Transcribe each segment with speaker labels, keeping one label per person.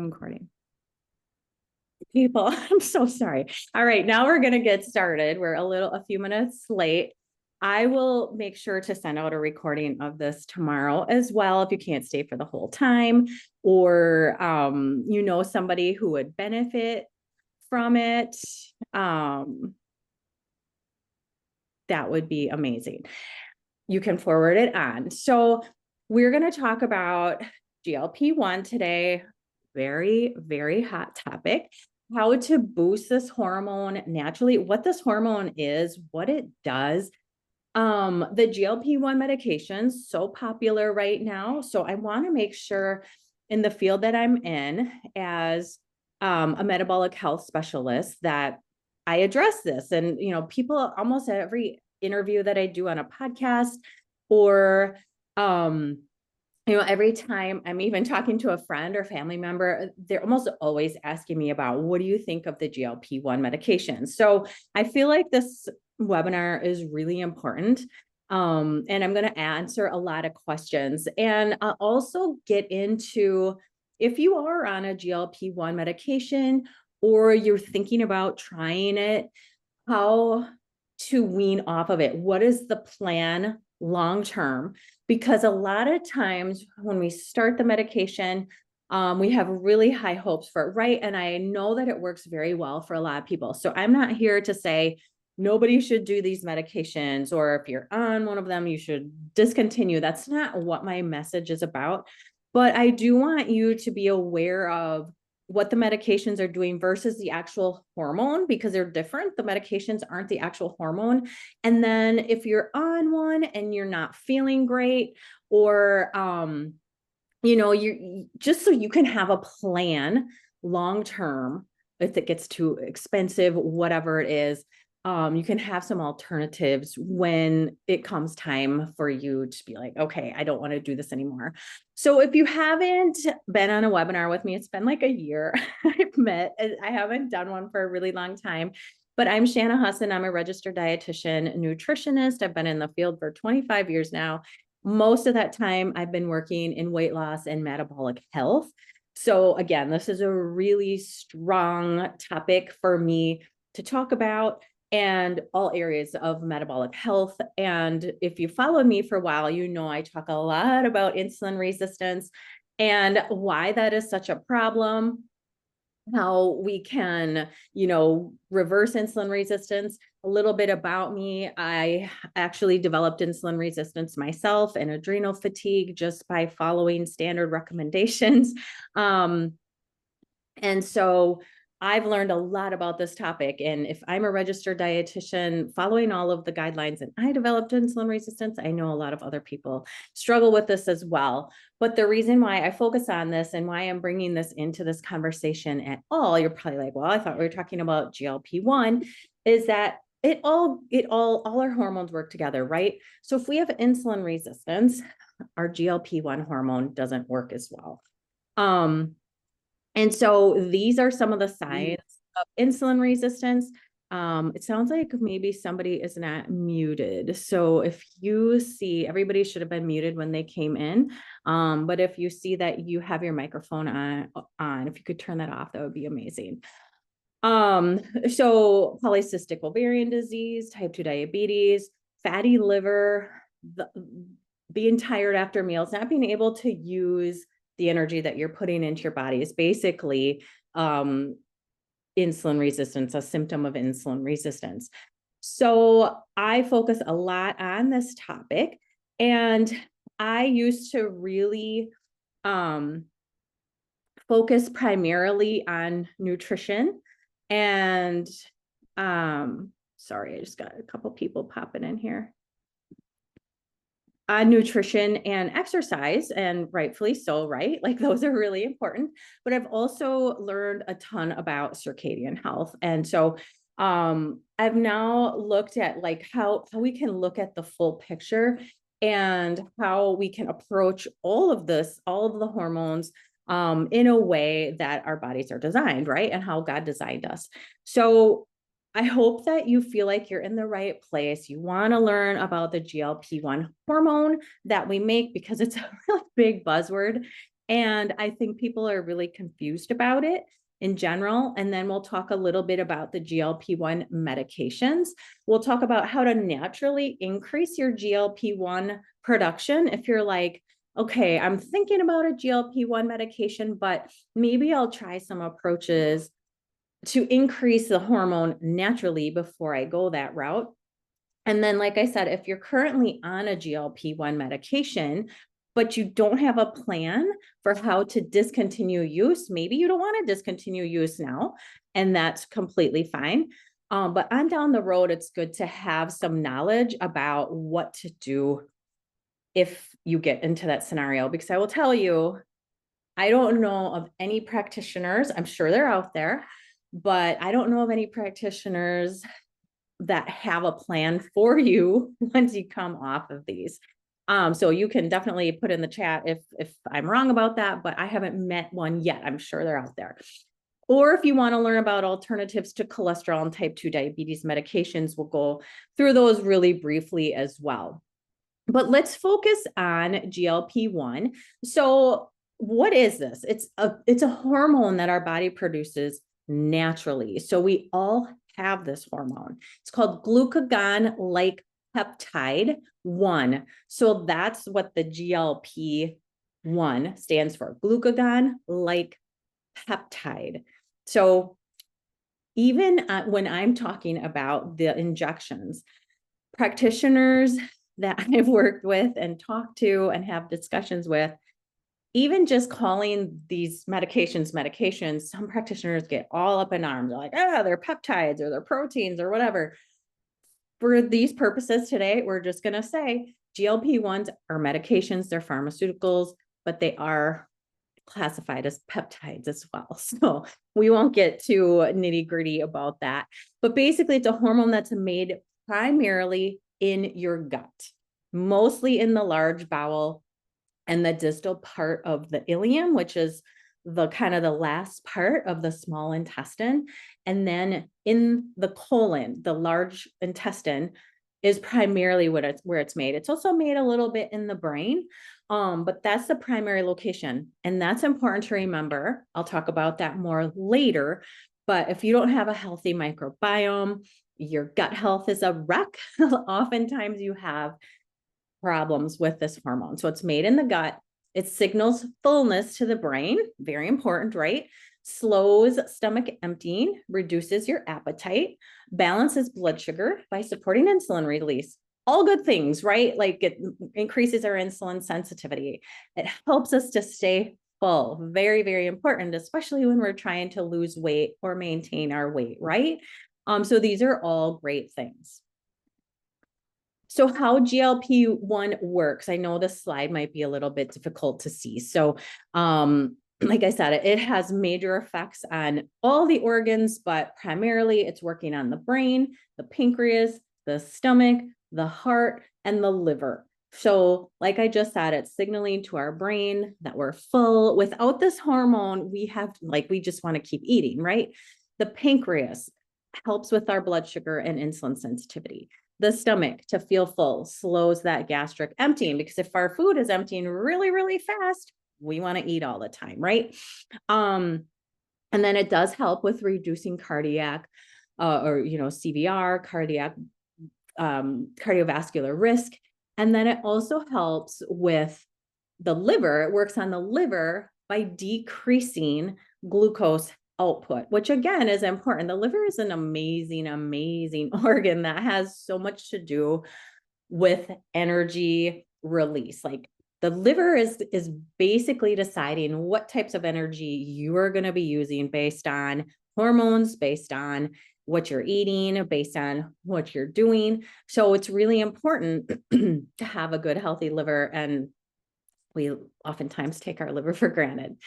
Speaker 1: recording. People, I'm so sorry. All right, now we're going to get started. We're a few minutes late. I will make sure to send out a recording of this tomorrow as well if you can't stay for the whole time, or you know somebody who would benefit from it. That would be amazing. You can forward it on. So we're going to talk about GLP-1 today. Very, very hot topic. How to boost this hormone naturally, what this hormone is, what it does. The GLP-1 medications, so popular right now. So I want to make sure in the field that I'm in as a metabolic health specialist that I address this. And, you know, people almost every interview that I do on a podcast or, every time I'm even talking to a friend or family member, they're almost always asking me about, what do you think of the GLP-1 medication? So I feel like this webinar is really important. And I'm going to answer a lot of questions, and I'll also get into, if you are on a GLP-1 medication or you're thinking about trying it, how to wean off of it. What is the plan long term? Because a lot of times when we start the medication, we have really high hopes for it, right? And I know that it works very well for a lot of people. So I'm not here to say nobody should do these medications, or if you're on one of them, you should discontinue. That's not what my message is about. But I do want you to be aware of what the medications are doing versus the actual hormone, because they're different. The medications aren't the actual hormone. And then if you're on one and you're not feeling great, or, you just so you can have a plan long-term, if it gets too expensive, whatever it is, you can have some alternatives when it comes time for you to be like, okay, I don't want to do this anymore. So if you haven't been on a webinar with me, it's been like a year. I haven't done one for a really long time, but I'm Shana Hussin. I'm a registered dietitian, nutritionist. I've been in the field for 25 years now. Most of that time I've been working in weight loss and metabolic health. So again, this is a really strong topic for me to talk about, and all areas of metabolic health. And if you followed me for a while, you know I talk a lot about insulin resistance and why that is such a problem, how we can, reverse insulin resistance. A little bit about me: I actually developed insulin resistance myself and adrenal fatigue just by following standard recommendations. And so I've learned a lot about this topic. And if I'm a registered dietitian following all of the guidelines and I developed insulin resistance, I know a lot of other people struggle with this as well. But the reason why I focus on this and why I'm bringing this into this conversation at all, you're probably like, well, I thought we were talking about GLP-1, is that all our hormones work together, right? So if we have insulin resistance, our GLP-1 hormone doesn't work as well. And so these are some of the signs of insulin resistance. It sounds like maybe somebody is not muted. So if you see, everybody should have been muted when they came in. But if you see that you have your microphone on, if you could turn that off, that would be amazing. So polycystic ovarian disease, type 2 diabetes, fatty liver, being tired after meals, not being able to use the energy that you're putting into your body is basically insulin resistance, a symptom of insulin resistance. So I focus a lot on this topic, and I used to really focus primarily on nutrition. And sorry, I just got a couple people popping in here. Nutrition and exercise, and rightfully so, right? Like those are really important. But I've also learned a ton about circadian health. And so I've now looked at like how we can look at the full picture and how we can approach all of this, all of the hormones in a way that our bodies are designed, right? And how God designed us. So I hope that you feel like you're in the right place. You want to learn about the GLP-1 hormone that we make, because it's a really big buzzword. And I think people are really confused about it in general. And then we'll talk a little bit about the GLP-1 medications. We'll talk about how to naturally increase your GLP-1 production. If you're like, okay, I'm thinking about a GLP-1 medication, but maybe I'll try some approaches to increase the hormone naturally before I go that route. And then, like I said, if you're currently on a GLP-1 medication, but you don't have a plan for how to discontinue use, maybe you don't want to discontinue use now, and that's completely fine. But on down the road, it's good to have some knowledge about what to do if you get into that scenario, because I will tell you, I don't know of any practitioners, I'm sure they're out there, but I don't know of any practitioners that have a plan for you once you come off of these. So you can definitely put in the chat if I'm wrong about that, but I haven't met one yet. I'm sure they're out there. Or if you want to learn about alternatives to cholesterol and type 2 diabetes medications, we'll go through those really briefly as well. But let's focus on GLP-1. So what is this? It's a hormone that our body produces naturally. So we all have this hormone. It's called glucagon-like peptide 1. So that's what the GLP-1 stands for, glucagon-like peptide. So even when I'm talking about the injections, practitioners that I've worked with and talked to and have discussions with, even just calling these medications, some practitioners get all up in arms. They're like, they're peptides or they're proteins or whatever. For these purposes today, we're just going to say GLP-1s are medications, they're pharmaceuticals, but they are classified as peptides as well. So we won't get too nitty gritty about that. But basically, it's a hormone that's made primarily in your gut, mostly in the large bowel and the distal part of the ileum, which is the kind of the last part of the small intestine. And then in the colon, the large intestine is primarily where it's made. It's also made a little bit in the brain, but that's the primary location. And that's important to remember. I'll talk about that more later. But if you don't have a healthy microbiome, your gut health is a wreck. Oftentimes you have problems with this hormone. So it's made in the gut. It signals fullness to the brain. Very important, right? Slows stomach emptying, reduces your appetite, balances blood sugar by supporting insulin release. All good things, right? Like it increases our insulin sensitivity. It helps us to stay full. Very, very important, especially when we're trying to lose weight or maintain our weight, right? So these are all great things. So how GLP-1 works, I know this slide might be a little bit difficult to see. So like I said, it has major effects on all the organs, but primarily it's working on the brain, the pancreas, the stomach, the heart, and the liver. So like I just said, it's signaling to our brain that we're full. Without this hormone, we just want to keep eating, right? The pancreas helps with our blood sugar and insulin sensitivity. The stomach to feel full slows that gastric emptying, because if our food is emptying really, really fast, we want to eat all the time, right? And then it does help with reducing cardiac CVR, cardiovascular risk. And then it also helps with the liver. It works on the liver by decreasing glucose output, which again is important. The liver is an amazing, amazing organ that has so much to do with energy release. Like the liver is basically deciding what types of energy you are going to be using based on hormones, based on what you're eating, based on what you're doing. So it's really important to have a good, healthy liver. And we oftentimes take our liver for granted.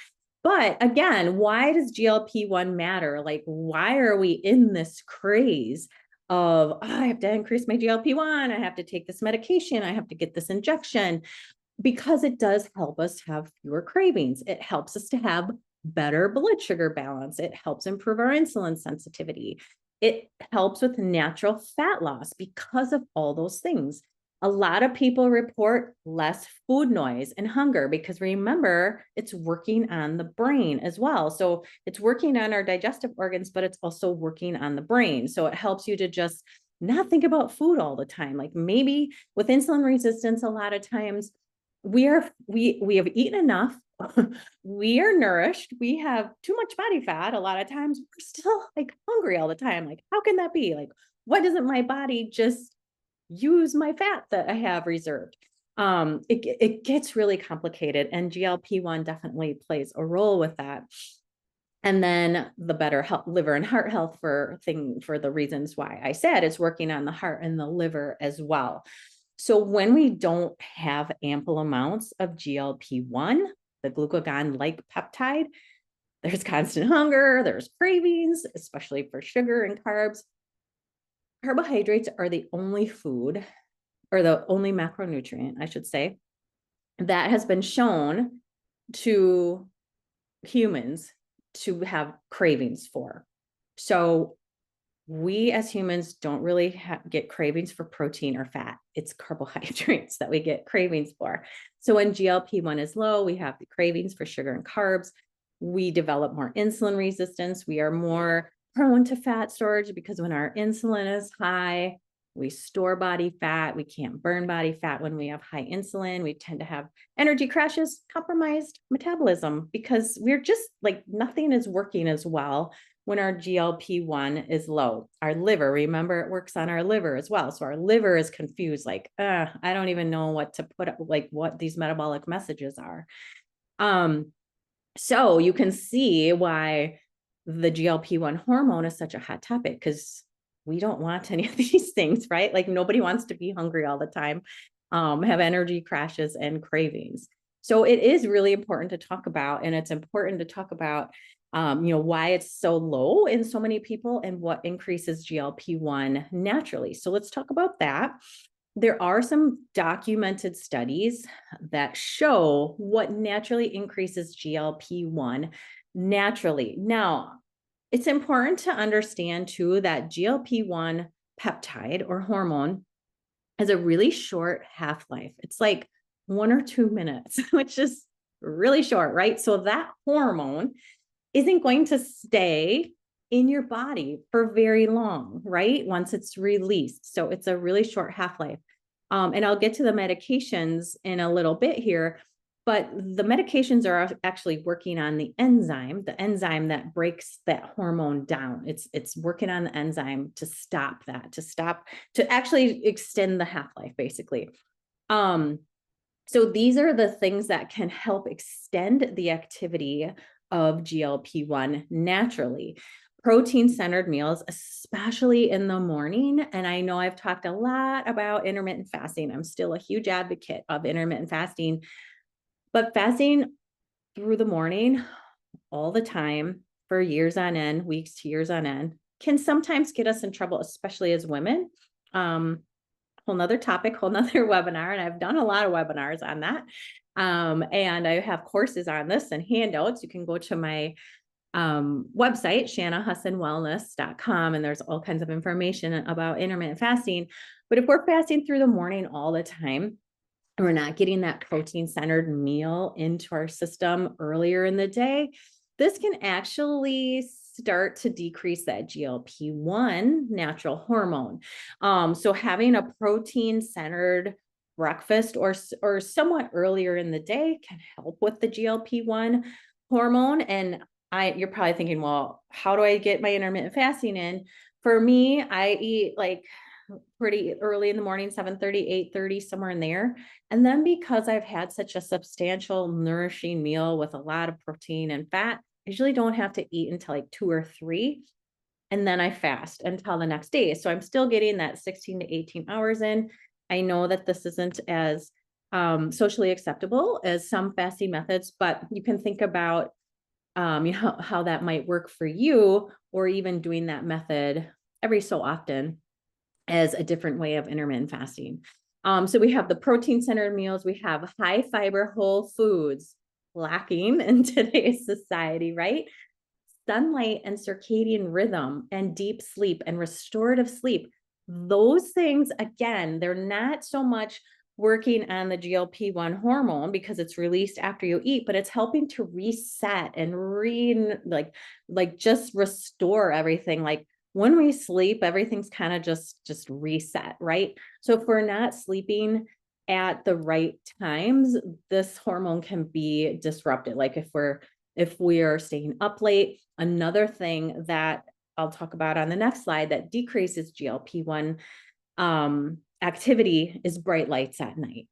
Speaker 1: But again, why does GLP-1 matter? Like, why are we in this craze of, I have to increase my GLP-1, I have to take this medication, I have to get this injection? Because it does help us have fewer cravings. It helps us to have better blood sugar balance. It helps improve our insulin sensitivity. It helps with natural fat loss because of all those things. A lot of people report less food noise and hunger because remember, it's working on the brain as well. So it's working on our digestive organs, but it's also working on the brain. So it helps you to just not think about food all the time. Like maybe with insulin resistance, a lot of times we have eaten enough. We are nourished. We have too much body fat. A lot of times we're still like hungry all the time. Like, how can that be? Like, why doesn't my body just use my fat that I have reserved? It gets really complicated, and GLP-1 definitely plays a role with that. And then the better health, liver and heart health for the reasons why I said it's working on the heart and the liver as well. So when we don't have ample amounts of GLP-1, the glucagon-like peptide, there's constant hunger, there's cravings, especially for sugar and carbs. Carbohydrates are the only food, or the only macronutrient, I should say, that has been shown to humans to have cravings for. So we as humans don't really get cravings for protein or fat. It's carbohydrates that we get cravings for. So when GLP-1 is low, we have the cravings for sugar and carbs. We develop more insulin resistance. We are more prone to fat storage because when our insulin is high, we store body fat. We can't burn body fat when we have high insulin. We tend to have energy crashes, compromised metabolism, because we're just like nothing is working as well when our GLP-1 is low. Our liver, remember, it works on our liver as well. So our liver is confused, like, I don't even know what to put, like what these metabolic messages are. So you can see why the GLP-1 hormone is such a hot topic, because we don't want any of these things, right? Like nobody wants to be hungry all the time, have energy crashes and cravings. So it is really important to talk about, and it's important to talk about, why it's so low in so many people and what increases GLP-1 naturally. So let's talk about that. There are some documented studies that show what naturally increases GLP-1 naturally. Now, it's important to understand too that GLP-1 peptide or hormone has a really short half-life. It's like 1 or 2 minutes, which is really short, right? So that hormone isn't going to stay in your body for very long, right? Once it's released. So it's a really short half-life. And I'll get to the medications in a little bit here, but the medications are actually working on the enzyme that breaks that hormone down. It's working on the enzyme to stop that, to actually extend the half-life, basically. So these are the things that can help extend the activity of GLP-1 naturally. Protein-centered meals, especially in the morning. And I know I've talked a lot about intermittent fasting. I'm still a huge advocate of intermittent fasting, but fasting through the morning all the time for years on end, weeks to years on end, can sometimes get us in trouble, especially as women. Whole nother topic, whole nother webinar. And I've done a lot of webinars on that. And I have courses on this and handouts. You can go to my website, shanahussinwellness.com, and there's all kinds of information about intermittent fasting. But if we're fasting through the morning all the time, and we're not getting that protein-centered meal into our system earlier in the day, this can actually start to decrease that GLP-1 natural hormone. So having a protein-centered breakfast or somewhat earlier in the day can help with the GLP-1 hormone. And you're probably thinking, well, how do I get my intermittent fasting in? For me, I eat like pretty early in the morning, 7:30, 8:30, somewhere in there. And then because I've had such a substantial nourishing meal with a lot of protein and fat, I usually don't have to eat until like 2 or 3. And then I fast until the next day. So I'm still getting that 16 to 18 hours in. I know that this isn't as socially acceptable as some fasting methods, but you can think about how that might work for you, or even doing that method every so often as a different way of intermittent fasting. So we have the protein-centered meals. We have high fiber whole foods, lacking in today's society, right? Sunlight and circadian rhythm and deep sleep and restorative sleep. Those things, again, they're not so much working on the GLP-1 hormone because it's released after you eat, but it's helping to reset and like just restore everything. Like when we sleep, everything's kind of just reset, right? So if we're not sleeping at the right times, this hormone can be disrupted. Like if we are staying up late, another thing that I'll talk about on the next slide that decreases GLP-1 activity is bright lights at night.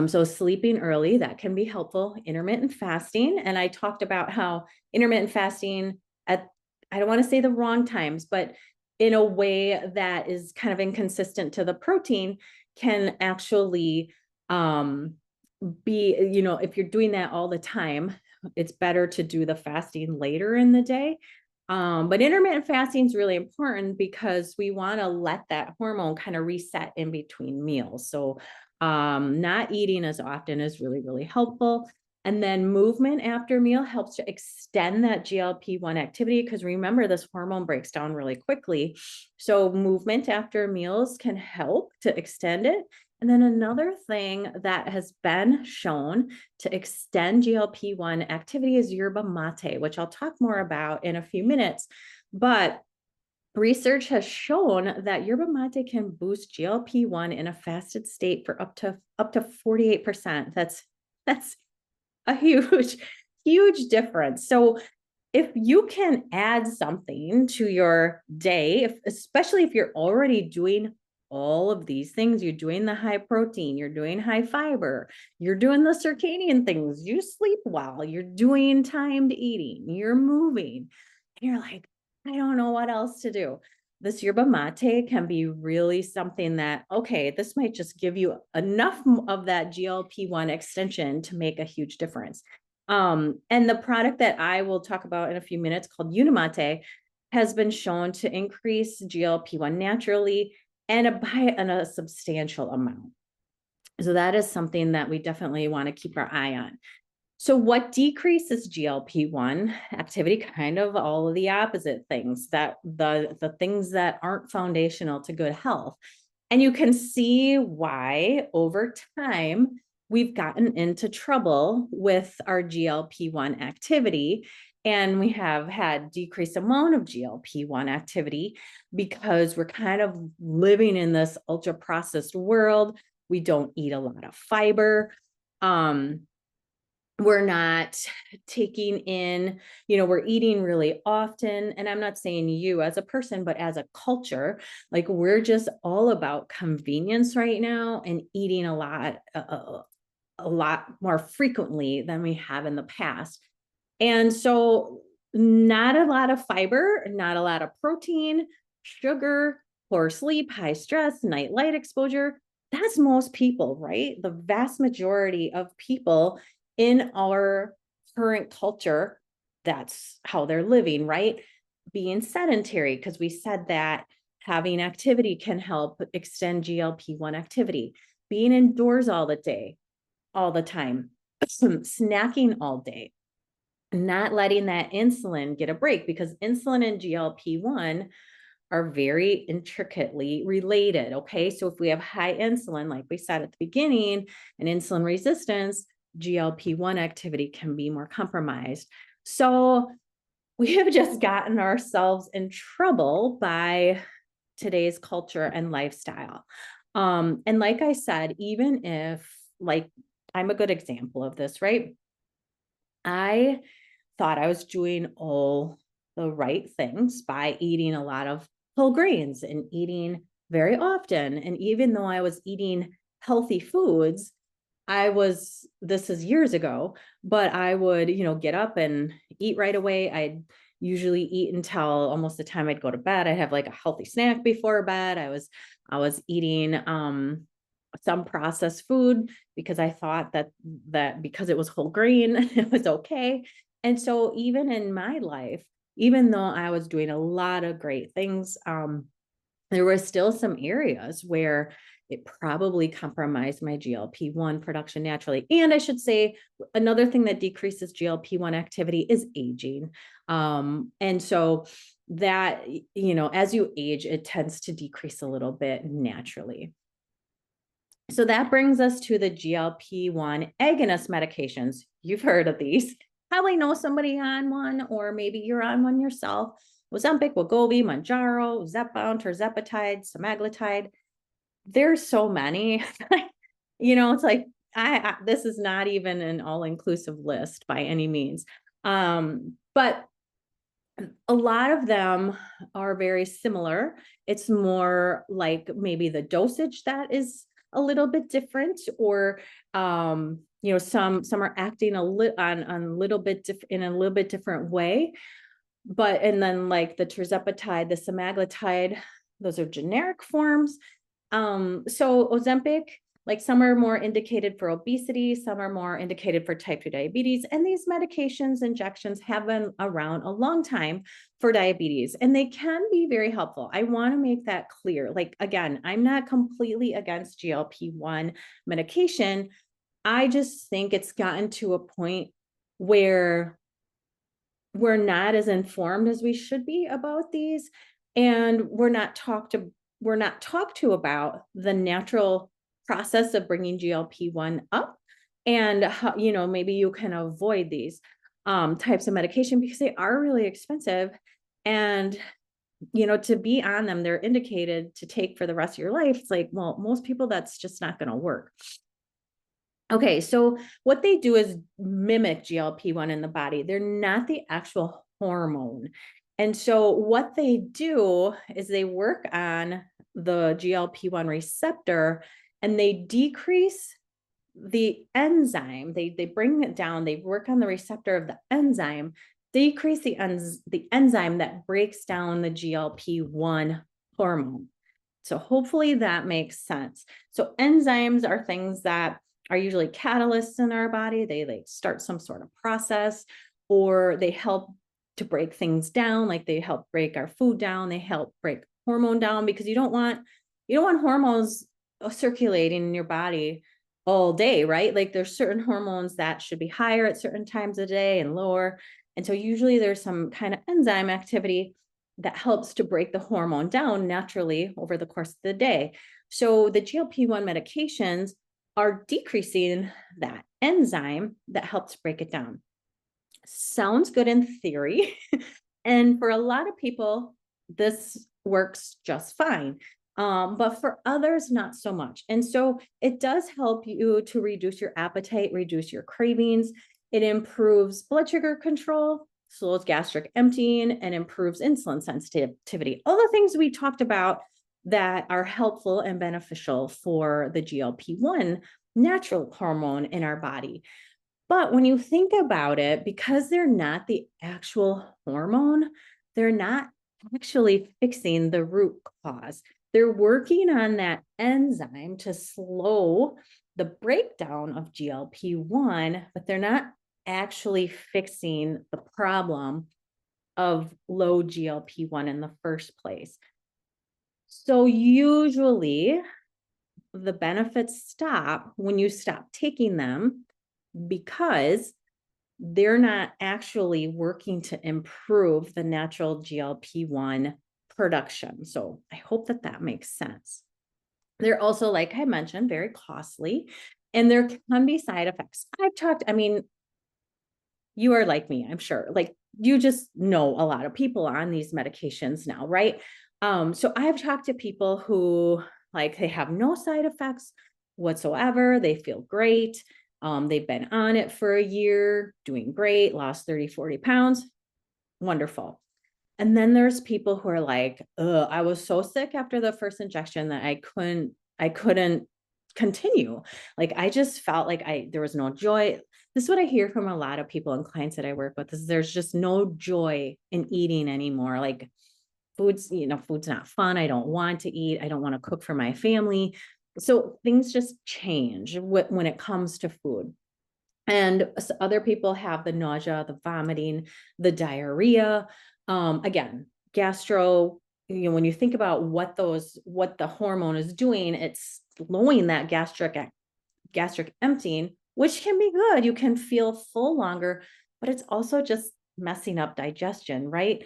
Speaker 1: So sleeping early, that can be helpful. Intermittent fasting. And I talked about how intermittent fasting at, I don't want to say the wrong times, but in a way that is kind of inconsistent to the protein can actually be, if you're doing that all the time, it's better to do the fasting later in the day. But intermittent fasting is really important because we want to let that hormone kind of reset in between meals. So not eating as often is really, really helpful. And then movement after meal helps to extend that GLP-1 activity because remember, this hormone breaks down really quickly. So movement after meals can help to extend it. And then another thing that has been shown to extend GLP-1 activity is yerba mate, which I'll talk more about in a few minutes. But research has shown that yerba mate can boost GLP-1 in a fasted state for up to 48%. That's a huge difference. So if you can add something to your day, especially if you're already doing all of these things, you're doing the high protein, you're doing high fiber, you're doing the circadian things, you sleep well, you're doing timed eating, you're moving, and you're like, I don't know what else to do. This yerba mate can be really something that, okay, this might just give you enough of that GLP-1 extension to make a huge difference. And the product that I will talk about in a few minutes called Unimate has been shown to increase GLP-1 naturally and by a substantial amount. So that is something that we definitely want to keep our eye on. So what decreases GLP-1 activity? Kind of all of the opposite things, that the things that aren't foundational to good health. And you can see why over time we've gotten into trouble with our GLP-1 activity. And we have had decreased amount of GLP-1 activity because we're kind of living in this ultra processed world. We don't eat a lot of fiber. We're not taking in, we're eating really often. And I'm not saying you as a person, but as a culture, like we're just all about convenience right now and eating a lot more frequently than we have in the past. And so not a lot of fiber, not a lot of protein, sugar, poor sleep, high stress, night light exposure. That's most people, right? The vast majority of people in our current culture, that's how they're living, right? Being sedentary, because we said that having activity can help extend GLP-1 activity. Being indoors all the time, snacking all day, not letting that insulin get a break, because insulin and GLP-1 are very intricately related. Okay. So if we have high insulin, like we said at the beginning, and insulin resistance, GLP-1 activity can be more compromised. So we have just gotten ourselves in trouble by today's culture and lifestyle. And like I said, even if, like, I'm a good example of this, right? I thought I was doing all the right things by eating a lot of whole grains and eating very often. And even though I was eating healthy foods, this is years ago, but I would, get up and eat right away. I'd usually eat until almost the time I'd go to bed. I'd have like a healthy snack before bed. I was eating some processed food because I thought that because it was whole grain, it was okay. And so even in my life, even though I was doing a lot of great things, there were still some areas where it probably compromised my GLP-1 production naturally. And I should say another thing that decreases GLP-1 activity is aging. And so that, you know, as you age, it tends to decrease a little bit naturally. So that brings us to the GLP-1 agonist medications. You've heard of these. Probably know somebody on one, or maybe you're on one yourself. Ozempic, Wegovy, Mounjaro, Zepbound, tirzepatide, semaglutide. There's so many. You know, it's like this is not even an all-inclusive list by any means. But a lot of them are very similar. It's more like maybe the dosage that is a little bit different, or you know, some are acting on a little bit in a little bit different way. But and then like the tirzepatide, the semaglutide, those are generic forms. So Ozempic, like some are more indicated for obesity, some are more indicated for type 2 diabetes. And these medications, injections have been around a long time for diabetes, and they can be very helpful. I want to make that clear. Like, again, I'm not completely against GLP-1 medication. I just think it's gotten to a point where we're not as informed as we should be about these, and we're not talked to about the natural process of bringing GLP-1 up, and how, you know, maybe you can avoid these types of medication because they are really expensive, and you know, to be on them, they're indicated to take for the rest of your life. It's like, well, most people, that's just not going to work. Okay, so what they do is mimic GLP-1 in the body. They're not the actual hormone. And so what they do is they work on the GLP-1 receptor, and they decrease the enzyme. They bring it down. They work on the receptor of the enzyme, decrease the enzyme that breaks down the GLP-1 hormone. So hopefully that makes sense. So enzymes are things that are usually catalysts in our body. They like start some sort of process, or they help to break things down. Like they help break our food down. They help break hormone down, because you don't want hormones circulating in your body all day, right? Like there's certain hormones that should be higher at certain times of day and lower. And so usually there's some kind of enzyme activity that helps to break the hormone down naturally over the course of the day. So the GLP-1 medications are decreasing that enzyme that helps break it down. Sounds good in theory. And for a lot of people, this works just fine. But for others, not so much. And so it does help you to reduce your appetite, reduce your cravings. It improves blood sugar control, slows gastric emptying, and improves insulin sensitivity. All the things we talked about that are helpful and beneficial for the GLP-1 natural hormone in our body. But when you think about it, because they're not the actual hormone, they're not actually fixing the root cause. They're working on that enzyme to slow the breakdown of GLP-1, but they're not actually fixing the problem of low GLP-1 in the first place. So usually the benefits stop when you stop taking them, because they're not actually working to improve the natural GLP-1 production. So I hope that that makes sense. They're also, like I mentioned, very costly, and there can be side effects. I mean, you are like me, I'm sure. Like you just know a lot of people on these medications now, right? So I've talked to people who like they have no side effects whatsoever. They feel great. They've been on it for a year, doing great, lost 30, 40 pounds. Wonderful. And then there's people who are like, I was so sick after the first injection that I couldn't continue. Like, I just felt like there was no joy. This is what I hear from a lot of people and clients that I work with, is there's just no joy in eating anymore. Like food's not fun. I don't want to eat. I don't want to cook for my family. So things just change when it comes to food. And other people have the nausea, the vomiting, the diarrhea. Again, gastro, when you think about what the hormone is doing, it's slowing that gastric emptying, which can be good. You can feel full longer, but it's also just messing up digestion, right?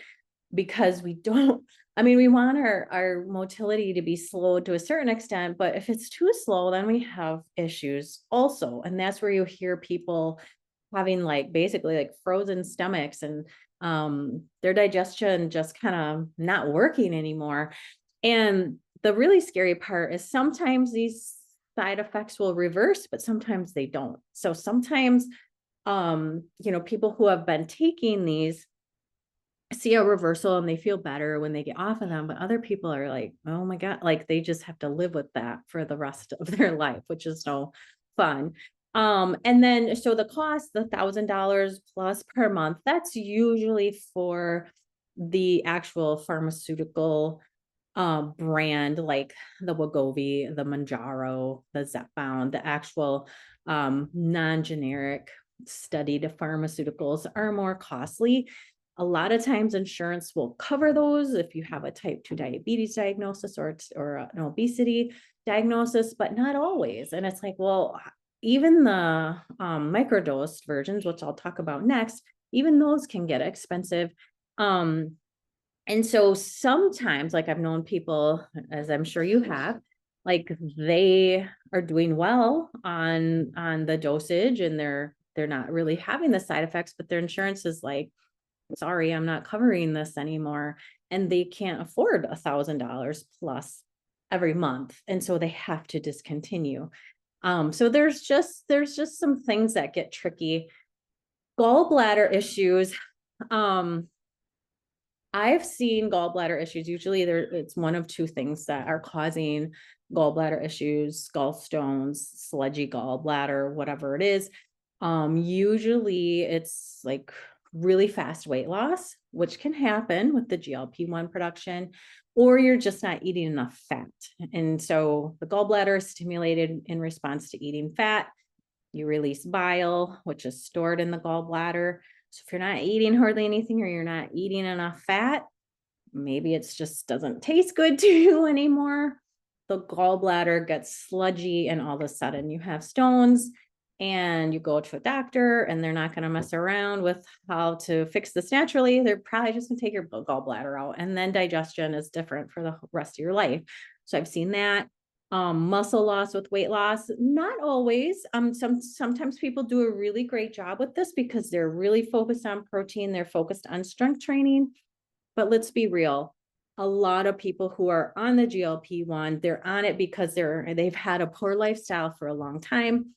Speaker 1: because we don't, I mean, we want our motility to be slowed to a certain extent, but if it's too slow, then we have issues also. And that's where you hear people having like basically like frozen stomachs and their digestion just kind of not working anymore. And the really scary part is sometimes these side effects will reverse, but sometimes they don't. So sometimes, people who have been taking these see a reversal and they feel better when they get off of them, but other people are like, oh my God, like they just have to live with that for the rest of their life, which is no fun. And then so the cost, the $1,000 plus per month, that's usually for the actual pharmaceutical brand, like the Wegovy, the Mounjaro, the Zepbound, the actual non-generic studied pharmaceuticals are more costly. A lot of times insurance will cover those if you have a type 2 diabetes diagnosis or an obesity diagnosis, but not always. And it's like, well, even the microdosed versions, which I'll talk about next, even those can get expensive. And so sometimes, like I've known people, as I'm sure you have, like they are doing well on the dosage and they're not really having the side effects, but their insurance is like, sorry, I'm not covering this anymore. And they can't afford $1,000 plus every month. And so they have to discontinue. So there's just some things that get tricky. Gallbladder issues. I've seen gallbladder issues. Usually it's one of two things that are causing gallbladder issues, gallstones, sludgy gallbladder, whatever it is. Usually it's like really fast weight loss, which can happen with the GLP-1 production, or you're just not eating enough fat. And so the gallbladder is stimulated in response to eating fat. You release bile, which is stored in the gallbladder. So if you're not eating hardly anything or you're not eating enough fat, maybe it's just doesn't taste good to you anymore. The gallbladder gets sludgy and all of a sudden you have stones and you go to a doctor and they're not going to mess around with how to fix this naturally. They're probably just going to take your gallbladder out, and then digestion is different for the rest of your life. So I've seen that. Muscle loss with weight loss, not always. Sometimes people do a really great job with this because they're really focused on protein, they're focused on strength training. But let's be real, a lot of people who are on the GLP-1, they're on it because they've had a poor lifestyle for a long time,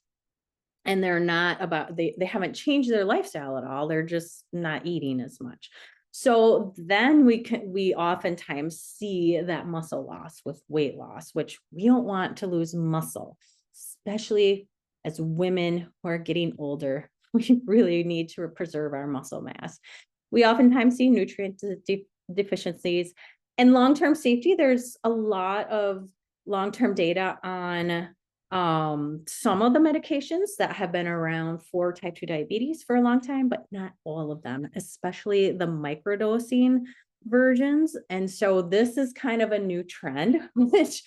Speaker 1: and they're not about they haven't changed their lifestyle at all. They're just not eating as much. So then we oftentimes see that muscle loss with weight loss, which we don't want to lose muscle, especially as women who are getting older. We really need to preserve our muscle mass. We oftentimes see nutrient deficiencies and long-term safety. There's a lot of long-term data on some of the medications that have been around for type 2 diabetes for a long time, but not all of them, especially the microdosing versions. And so this is kind of a new trend, which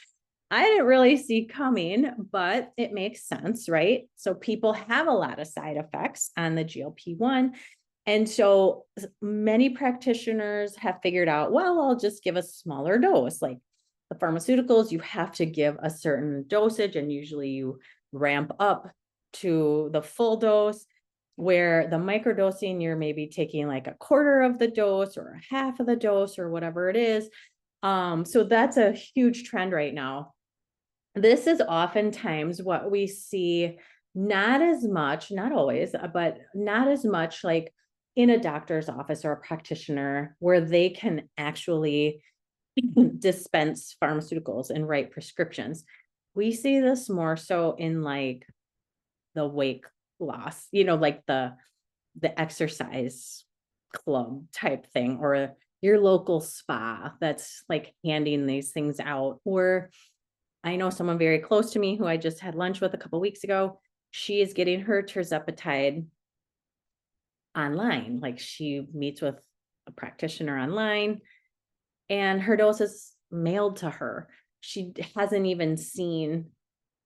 Speaker 1: I didn't really see coming, but it makes sense, right? So people have a lot of side effects on the GLP-1. And so many practitioners have figured out, well, I'll just give a smaller dose. Like the pharmaceuticals, you have to give a certain dosage, and usually you ramp up to the full dose, where the microdosing, you're maybe taking like a quarter of the dose or a half of the dose or whatever it is. So that's a huge trend right now. This is oftentimes what we see, not as much, not always, but not as much like in a doctor's office or a practitioner where they can actually dispense pharmaceuticals and write prescriptions. We see this more so in like the weight loss, like the exercise club type thing, or your local spa that's like handing these things out. Or I know someone very close to me who I just had lunch with a couple weeks ago. She is getting her tirzepatide online. Like she meets with a practitioner online and her dose is mailed to her. She hasn't even seen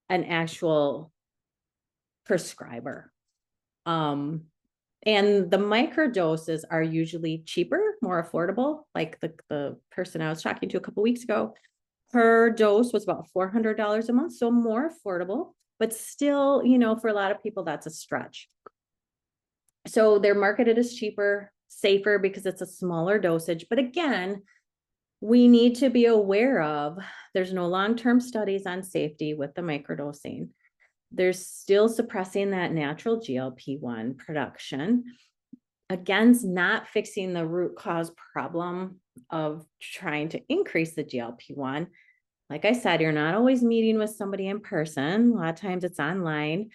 Speaker 1: an actual prescriber. And the microdoses are usually cheaper, more affordable. Like the person I was talking to a couple weeks ago, her dose was about $400 a month. So more affordable, but still, for a lot of people, that's a stretch. So they're marketed as cheaper, safer because it's a smaller dosage. But again, we need to be aware of there's no long-term studies on safety with the microdosing. They're still suppressing that natural GLP-1 production. Again, not fixing the root cause problem of trying to increase the GLP-1. Like I said, you're not always meeting with somebody in person. A lot of times it's online,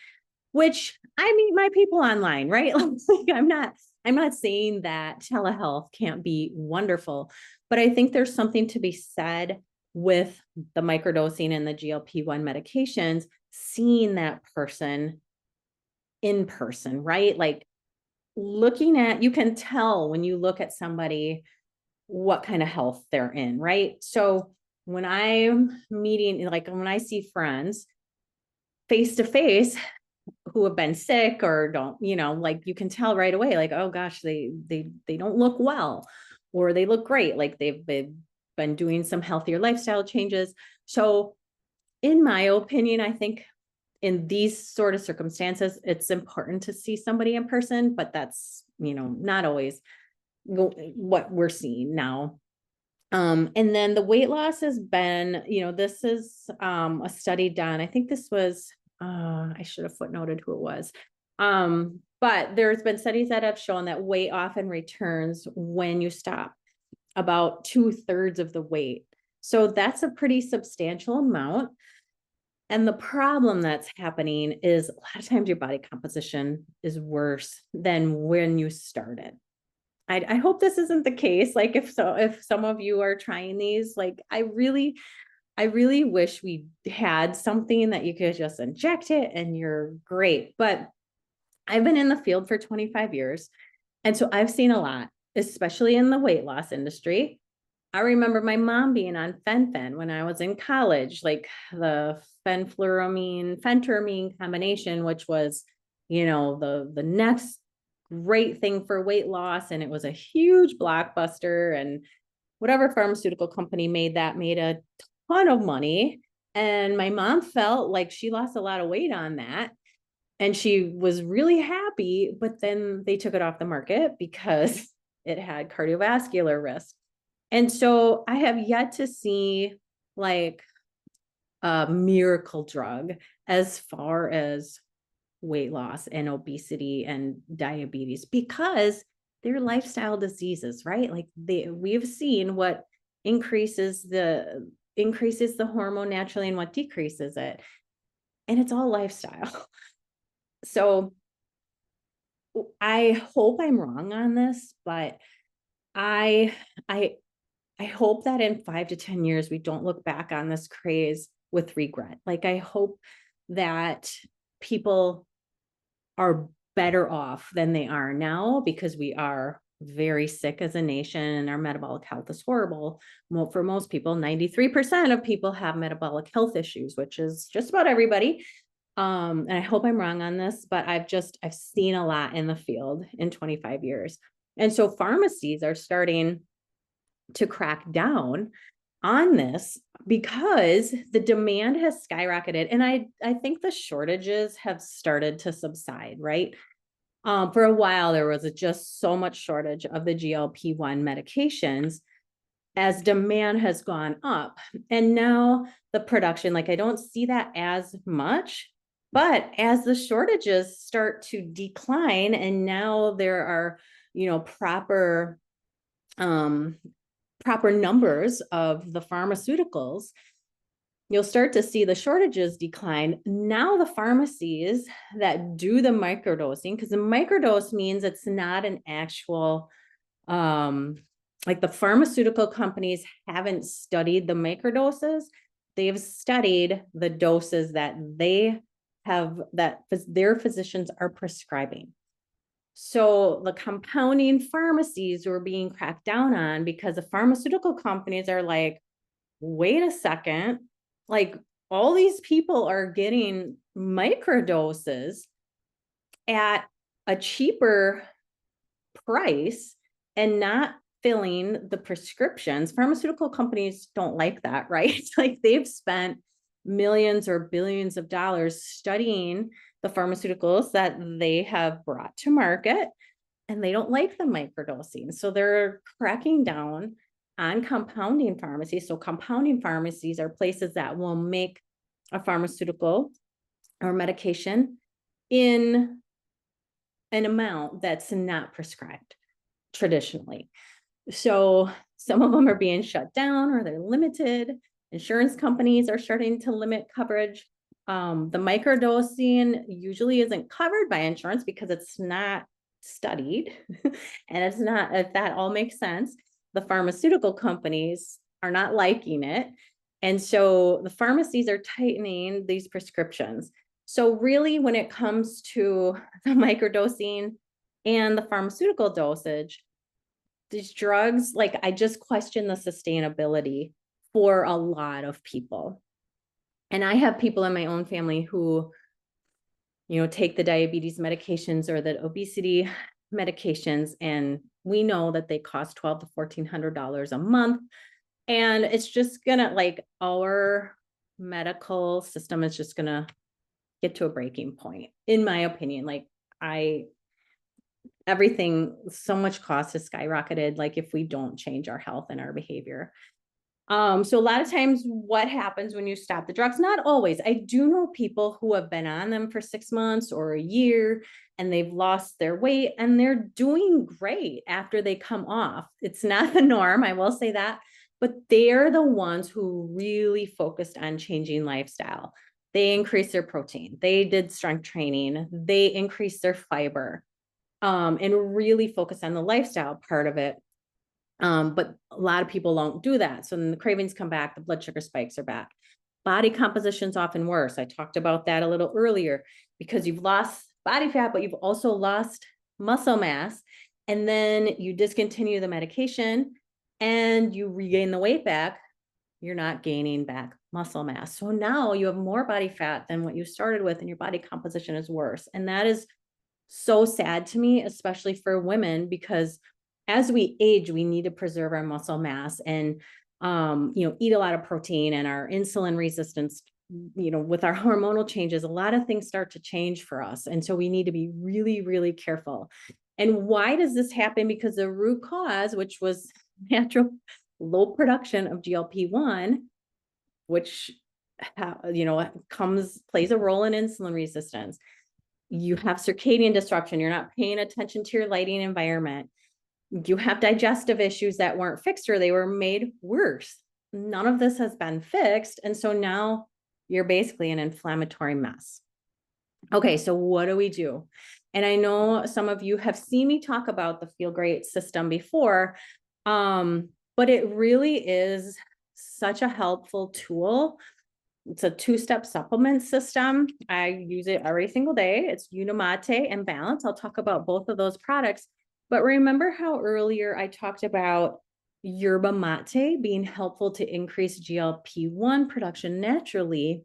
Speaker 1: which I meet my people online, right? Like I'm not saying that telehealth can't be wonderful, but I think there's something to be said with the microdosing and the GLP-1 medications, seeing that person in person, right? Like you can tell when you look at somebody what kind of health they're in, right? So when I'm meeting, like when I see friends face to face who have been sick or don't, like you can tell right away, like, oh gosh, they don't look well, or they look great, like they've been doing some healthier lifestyle changes. So in my opinion, I think in these sort of circumstances, it's important to see somebody in person, but that's, not always what we're seeing now. And then the weight loss has been, this is a study done. I think this was, I should have footnoted who it was. But there's been studies that have shown that weight often returns when you stop, about 2/3 of the weight. So that's a pretty substantial amount. And the problem that's happening is a lot of times your body composition is worse than when you started. I hope this isn't the case. Like if some of you are trying these, like I really wish we had something that you could just inject it and you're great. But I've been in the field for 25 years. And so I've seen a lot, especially in the weight loss industry. I remember my mom being on fen-phen when I was in college, like the phentermine combination, which was, the next great thing for weight loss. And it was a huge blockbuster, and whatever pharmaceutical company made a ton of money. And my mom felt like she lost a lot of weight on that. And she was really happy, but then they took it off the market because it had cardiovascular risk. And so I have yet to see like a miracle drug as far as weight loss and obesity and diabetes, because they're lifestyle diseases, right? Like we've seen what increases the hormone naturally and what decreases it. And it's all lifestyle. So I hope I'm wrong on this, but I hope that in 5 to 10 years, we don't look back on this craze with regret. Like, I hope that people are better off than they are now, because we are very sick as a nation and our metabolic health is horrible. Well, for most people, 93% of people have metabolic health issues, which is just about everybody. And I hope I'm wrong on this, but I've seen a lot in the field in 25 years. And so pharmacies are starting to crack down on this because the demand has skyrocketed. And I think the shortages have started to subside, right? For a while, there was just so much shortage of the GLP-1 medications as demand has gone up. And now the production, like I don't see that as much, but as the shortages start to decline and now there are, proper numbers of the pharmaceuticals, you'll start to see the shortages decline. Now the pharmacies that do the microdosing, because the microdose means it's not an actual, like the pharmaceutical companies haven't studied the microdoses. They've studied the doses that their physicians are prescribing. So the compounding pharmacies were being cracked down on because the pharmaceutical companies are like, wait a second, like all these people are getting microdoses at a cheaper price and not filling the prescriptions. Pharmaceutical companies don't like that, right? Like they've spent millions or billions of dollars studying the pharmaceuticals that they have brought to market, and they don't like the microdosing. So they're cracking down on compounding pharmacies. So compounding pharmacies are places that will make a pharmaceutical or medication in an amount that's not prescribed traditionally. So some of them are being shut down or they're limited. Insurance companies are starting to limit coverage. The microdosing usually isn't covered by insurance because it's not studied and it's not, if that all makes sense. The pharmaceutical companies are not liking it. And so the pharmacies are tightening these prescriptions. So really, when it comes to the microdosing and the pharmaceutical dosage, these drugs, like I just question the sustainability for a lot of people. And I have people in my own family who, you know, take the diabetes medications or the obesity medications, and we know that they cost $1,200 to $1,400 a month. And it's just gonna, like, our medical system is just gonna get to a breaking point, in my opinion. Like everything, so much cost has skyrocketed, like if we don't change our health and our behavior. So a lot of times what happens when you stop the drugs, not always, I do know people who have been on them for 6 months or a year and they've lost their weight and they're doing great after they come off. It's not the norm, I will say that, but they're the ones who really focused on changing lifestyle. They increased their protein, they did strength training, they increased their fiber, and really focus on the lifestyle part of it. But a lot of people don't do that. So then the cravings come back, the blood sugar spikes are back. Body composition is often worse. I talked about that a little earlier because you've lost body fat, but you've also lost muscle mass. And then you discontinue the medication and you regain the weight back. You're not gaining back muscle mass. So now you have more body fat than what you started with, and your body composition is worse. And that is so sad to me, especially for women, because as we age, we need to preserve our muscle mass and, eat a lot of protein, and our insulin resistance, with our hormonal changes, a lot of things start to change for us. And so we need to be really, really careful. And why does this happen? Because the root cause, which was natural low production of GLP-1, which, plays a role in insulin resistance. You have circadian disruption. You're not paying attention to your lighting environment. You have digestive issues that weren't fixed or they were made worse. None of this has been fixed. And so now you're basically an inflammatory mess. Okay, so what do we do? And I know some of you have seen me talk about the Feel Great system before, but it really is such a helpful tool. It's a 2-step supplement system. I use it every single day. It's Unimate and Balance. I'll talk about both of those products. But remember how earlier I talked about Yerba mate being helpful to increase GLP-1 production naturally?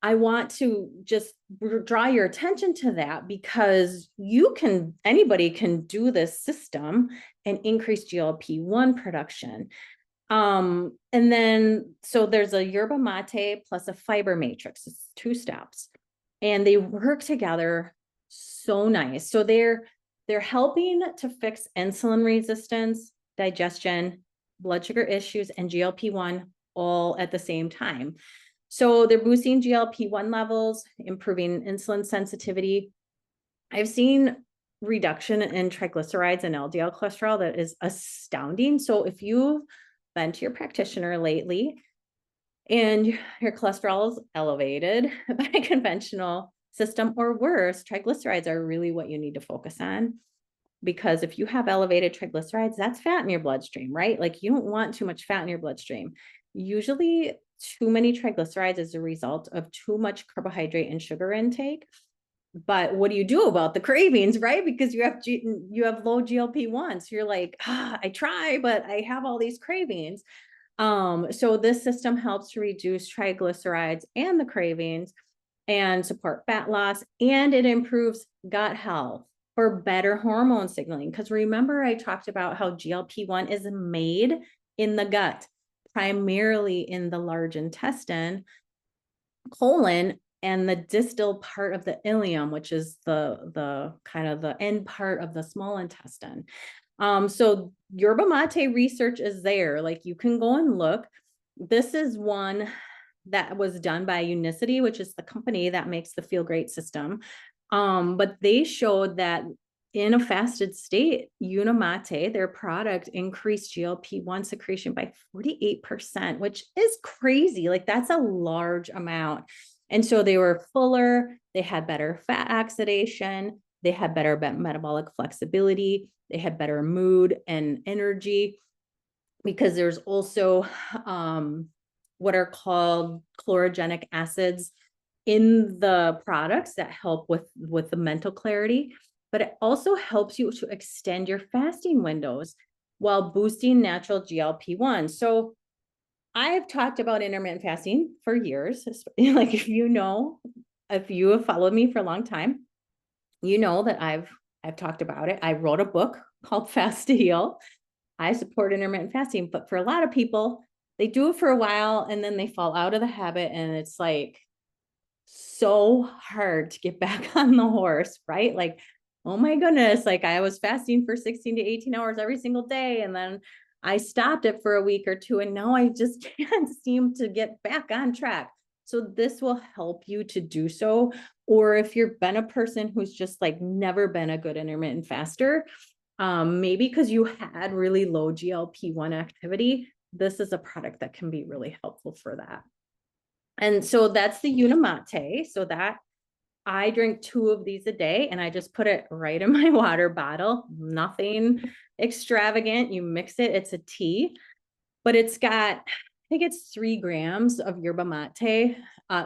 Speaker 1: I want to just draw your attention to that because anybody can do this system and increase GLP-1 production. And then, so there's a yerba mate plus a fiber matrix. It's 2 steps and they work together so nice. So they're helping to fix insulin resistance, digestion, blood sugar issues, and GLP-1 all at the same time. So they're boosting GLP-1 levels, improving insulin sensitivity. I've seen reduction in triglycerides and LDL cholesterol that is astounding. So if you've been to your practitioner lately and your cholesterol is elevated by a conventional system or worse, triglycerides are really what you need to focus on, because if you have elevated triglycerides, that's fat in your bloodstream, right? Like you don't want too much fat in your bloodstream. Usually too many triglycerides is a result of too much carbohydrate and sugar intake. But what do you do about the cravings, right? Because you have low GLP-1. So you're like, I try, but I have all these cravings. So this system helps to reduce triglycerides and the cravings and support fat loss, and it improves gut health. for better hormone signaling. Because remember, I talked about how GLP-1 is made in the gut, primarily in the large intestine, colon, and the distal part of the ileum, which is the kind of the end part of the small intestine. So yerba mate research is there. Like you can go and look. This is one that was done by Unicity, which is the company that makes the Feel Great system. But they showed that in a fasted state, Unimate, their product, increased GLP-1 secretion by 48%, which is crazy. Like that's a large amount. And so they were fuller, they had better fat oxidation, they had better metabolic flexibility, they had better mood and energy, because there's also what are called chlorogenic acids in the products that help with the mental clarity, but it also helps you to extend your fasting windows while boosting natural GLP-1. So I've talked about intermittent fasting for years. Like if you have followed me for a long time, you know that I've talked about it. I wrote a book called Fast to Heal. I support intermittent fasting, but for a lot of people, they do it for a while and then they fall out of the habit, and it's like so hard to get back on the horse, right? Like, oh my goodness, like I was fasting for 16 to 18 hours every single day, and then I stopped it for a week or two, and now I just can't seem to get back on track. So this will help you to do so. Or if you've been a person who's just like never been a good intermittent faster, maybe because you had really low GLP-1 activity, this is a product that can be really helpful for that. And so that's the Unimate. So that I drink 2 of these a day, and I just put it right in my water bottle. Nothing extravagant. You mix it. It's a tea, but it's got, I think it's 3 grams of yerba mate,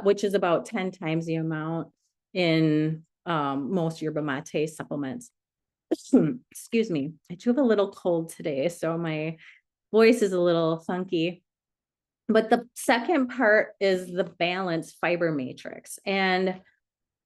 Speaker 1: which is about 10 times the amount in most yerba mate supplements. Excuse me. I do have a little cold today, so my voice is a little funky. But the second part is the balanced fiber matrix. And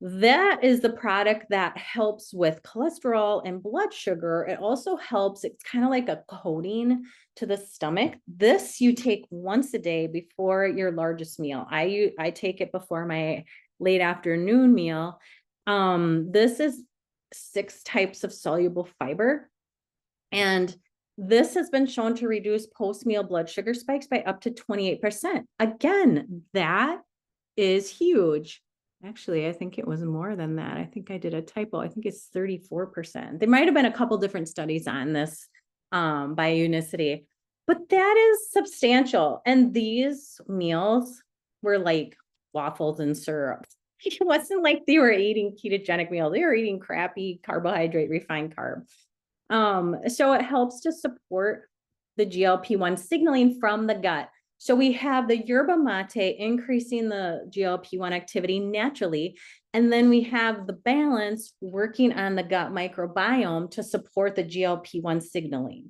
Speaker 1: that is the product that helps with cholesterol and blood sugar. It also helps, it's kind of like a coating to the stomach. This you take once a day before your largest meal. I take it before my late afternoon meal. This is 6 types of soluble fiber. And this has been shown to reduce post-meal blood sugar spikes by up to 28%. Again, that is huge. Actually, I think it was more than that. I think I did a typo. I think it's 34%. There might have been a couple different studies on this by Unicity, but that is substantial. And these meals were like waffles and syrup. It wasn't like they were eating ketogenic meals. They were eating crappy carbohydrate, refined carb. So it helps to support the GLP-1 signaling from the gut. So we have the yerba mate increasing the GLP-1 activity naturally. And then we have the balance working on the gut microbiome to support the GLP-1 signaling.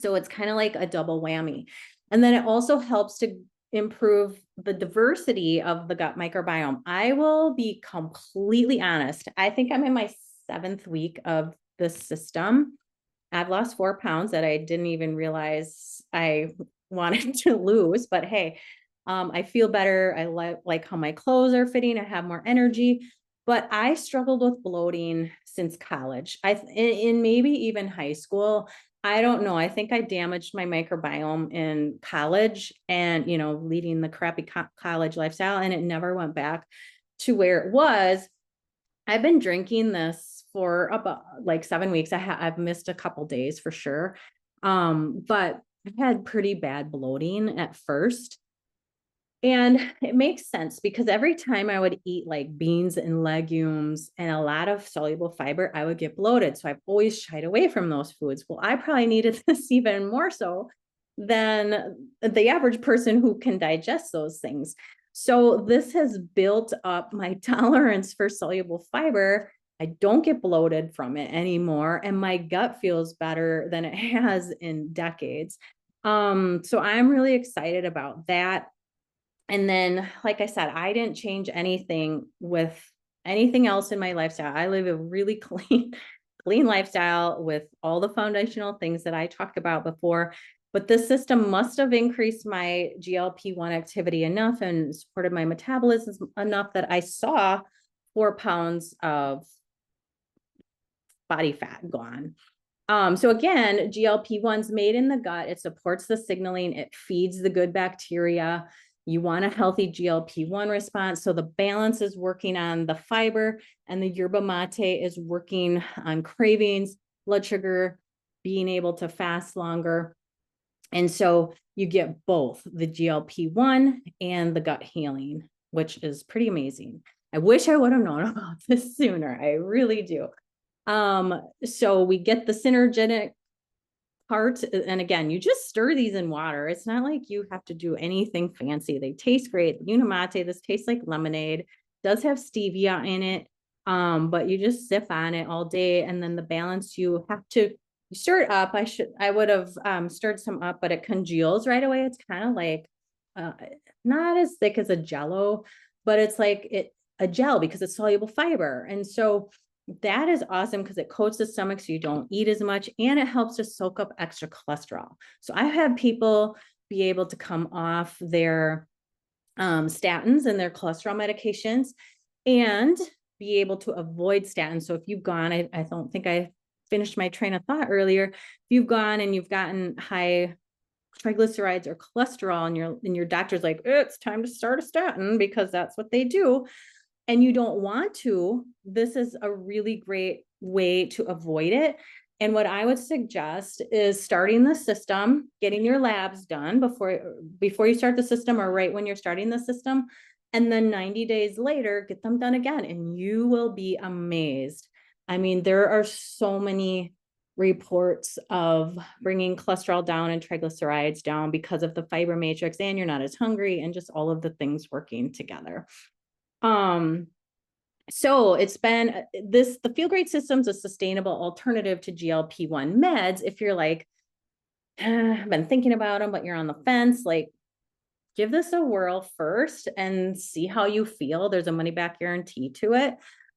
Speaker 1: So it's kind of like a double whammy. And then it also helps to improve the diversity of the gut microbiome. I will be completely honest. I think I'm in my 7th week of this system. I've lost 4 pounds that I didn't even realize I wanted to lose, but hey, I feel better. I like how my clothes are fitting. I have more energy, but I struggled with bloating since college. In maybe even high school. I don't know. I think I damaged my microbiome in college and, leading the crappy college lifestyle, and it never went back to where it was. I've been drinking this for about like 7 weeks. I've missed a couple days for sure. But I've had pretty bad bloating at first. And it makes sense because every time I would eat like beans and legumes and a lot of soluble fiber, I would get bloated. So I've always shied away from those foods. Well, I probably needed this even more so than the average person who can digest those things. So this has built up my tolerance for soluble fiber. I don't get bloated from it anymore, and my gut feels better than it has in decades. So I'm really excited about that. And then, like I said, I didn't change anything with anything else in my lifestyle. I live a really clean, clean lifestyle with all the foundational things that I talked about before. But this system must have increased my GLP-1 activity enough and supported my metabolism enough that I saw 4 pounds of body fat gone. So again, GLP-1's made in the gut. It supports the signaling. It feeds the good bacteria. You want a healthy GLP-1 response. So the balance is working on the fiber, and the yerba mate is working on cravings, blood sugar, being able to fast longer. And so you get both the GLP-1 and the gut healing, which is pretty amazing. I wish I would have known about this sooner. I really do. So we get the synergetic part. And again, you just stir these in water. It's not like you have to do anything fancy. They taste great. Unimate, this tastes like lemonade, does have stevia in it. But you just sip on it all day. And then the balance, you have to stir it up. I would have stirred some up, but it congeals right away. It's kind of like not as thick as a Jello, but it's like a gel because it's soluble fiber. And so that is awesome because it coats the stomach so you don't eat as much, and it helps to soak up extra cholesterol. So I have people be able to come off their statins and their cholesterol medications and be able to avoid statins. So if you've gone, I don't think I finished my train of thought earlier. If you've gone and you've gotten high triglycerides or cholesterol and your doctor's like, it's time to start a statin because that's what they do, and you don't want to, this is a really great way to avoid it. And what I would suggest is starting the system, getting your labs done before you start the system or right when you're starting the system. And then 90 days later, get them done again, and you will be amazed. I mean, there are so many reports of bringing cholesterol down and triglycerides down because of the fiber matrix, and you're not as hungry, and just all of the things working together. So it's been the Feel Great system's a sustainable alternative to GLP-1 meds. If you're like, I've been thinking about them, but you're on the fence, like, give this a whirl first and see how you feel. There's a money back guarantee to it.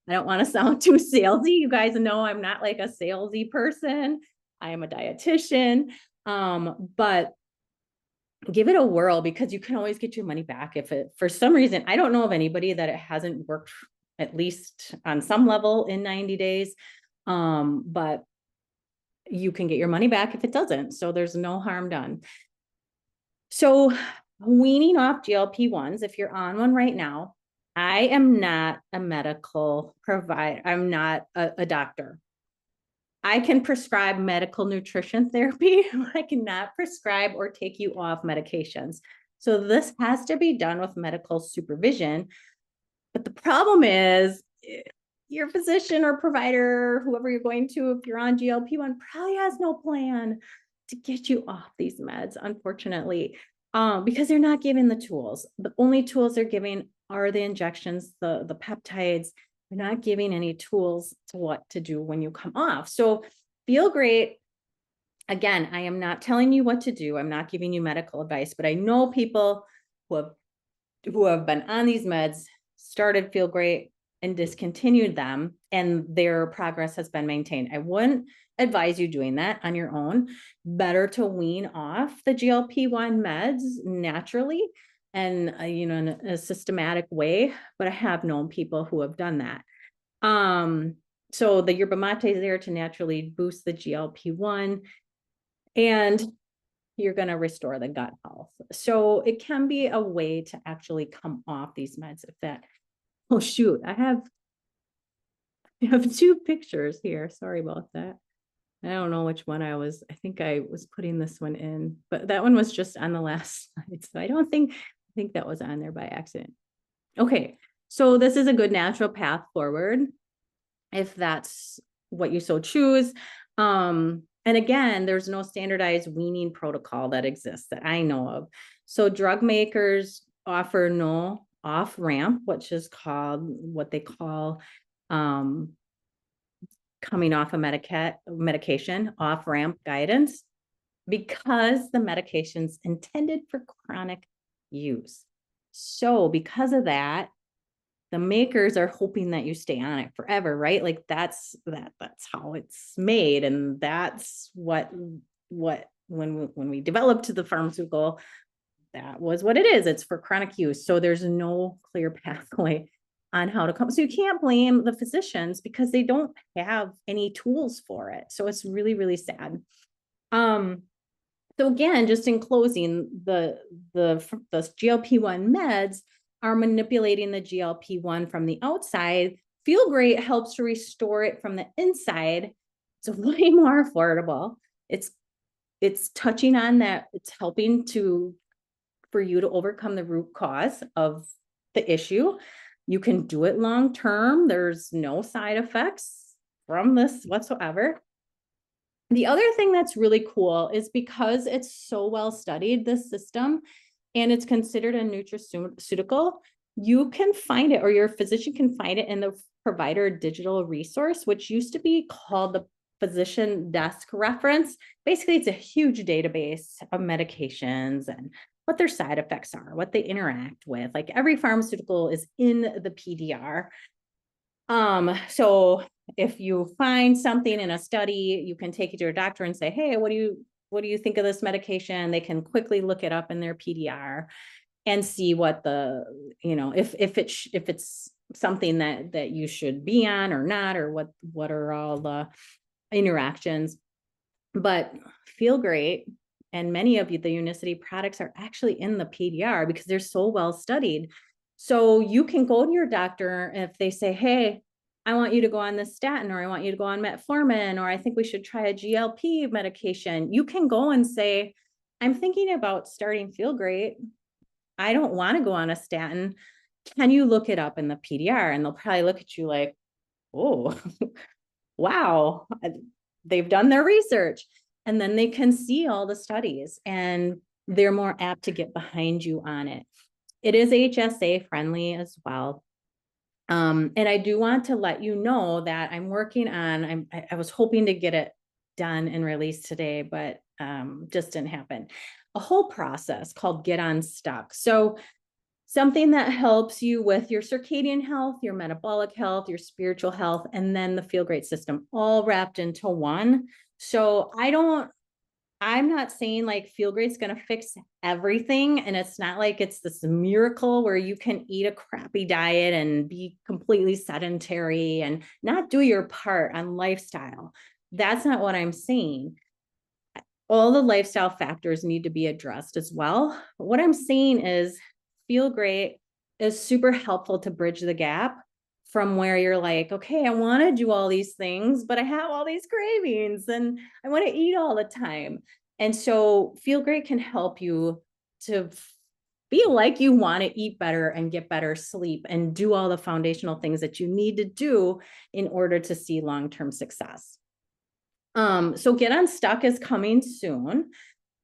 Speaker 1: I don't want to sound too salesy. You guys know I'm not like a salesy person. I am a dietitian. But give it a whirl because you can always get your money back if it, for some reason, I don't know of anybody that it hasn't worked at least on some level in 90 days. But you can get your money back if it doesn't. So there's no harm done. So weaning off GLP-1s, if you're on one right now, I am not a medical provider. I'm not a doctor. I can prescribe medical nutrition therapy. I cannot prescribe or take you off medications. So this has to be done with medical supervision. But the problem is your physician or provider, whoever you're going to, if you're on GLP-1, probably has no plan to get you off these meds, unfortunately, because they're not giving the tools. The only tools they're giving are the injections, the peptides. They're not giving any tools to what to do when you come off. So Feel Great. Again, I am not telling you what to do. I'm not giving you medical advice, but I know people who have been on these meds, started Feel Great and discontinued them, and their progress has been maintained. I wouldn't advise you doing that on your own. Better to wean off the GLP-1 meds naturally and in a systematic way, but I have known people who have done that. So the yerba mate is there to naturally boost the GLP-1, and you're going to restore the gut health. So it can be a way to actually come off these meds if that, oh shoot, I have 2 pictures here. Sorry about that. I don't know which one I think I was putting this one in, but that one was just on the last slide. So I think that was on there by accident. Okay. So this is a good natural path forward if that's what you so choose. And again, there's no standardized weaning protocol that exists that I know of. So drug makers offer no off-ramp, which is called what they call coming off a medication, off-ramp guidance, because the medication's intended for chronic use. So because of that, the makers are hoping that you stay on it forever, right? Like that's how it's made. And that's what when we developed the pharmaceutical, that was what it is. It's for chronic use. So there's no clear pathway on how to come. So you can't blame the physicians because they don't have any tools for it. So it's really, really sad. So again, just in closing, the GLP-1 meds are manipulating the GLP-1 from the outside. Feel Great helps to restore it from the inside. It's way more affordable. It's touching on that. It's helping for you to overcome the root cause of the issue. You can do it long term. There's no side effects from this whatsoever. The other thing that's really cool is because it's so well studied, this system, and it's considered a nutraceutical, you can find it, or your physician can find it in the provider digital resource, which used to be called the physician desk reference. Basically, it's a huge database of medications and what their side effects are, what they interact with. Like every pharmaceutical is in the PDR. So if you find something in a study, you can take it to your doctor and say, hey, what do you think of this medication? They can quickly look it up in their PDR and see what if it's something that you should be on or not, or what are all the interactions. But Feel Great and many of the Unicity products are actually in the PDR because they're so well studied. So you can go to your doctor if they say, hey, I want you to go on this statin, or I want you to go on metformin, or I think we should try a GLP medication. You can go and say, I'm thinking about starting Feel Great. I don't want to go on a statin. Can you look it up in the PDR? And they'll probably look at you like, oh, wow, they've done their research. And then they can see all the studies and they're more apt to get behind you on it. It is HSA friendly as well. And I do want to let you know that I'm working on, I was hoping to get it done and released today, but just didn't happen. A whole process called Get Unstuck. So something that helps you with your circadian health, your metabolic health, your spiritual health, and then the Feel Great system all wrapped into one. So I'm not saying like Feel Great's going to fix everything. And it's not like it's this miracle where you can eat a crappy diet and be completely sedentary and not do your part on lifestyle. That's not what I'm saying. All the lifestyle factors need to be addressed as well. But what I'm saying is Feel Great is super helpful to bridge the gap from where you're like, okay, I want to do all these things, but I have all these cravings and I want to eat all the time. And so Feel Great can help you to feel like you want to eat better and get better sleep and do all the foundational things that you need to do in order to see long-term success. So Get Unstuck is coming soon.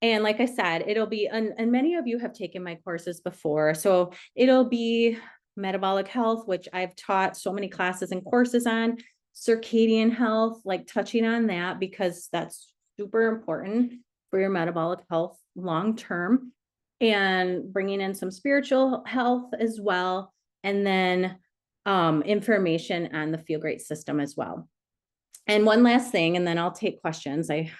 Speaker 1: And like I said, it'll be, and many of you have taken my courses before. So it'll be metabolic health, which I've taught so many classes and courses on, circadian health, like touching on that because that's super important for your metabolic health long-term, and bringing in some spiritual health as well. And then information on the Feel Great system as well. And one last thing, and then I'll take questions. I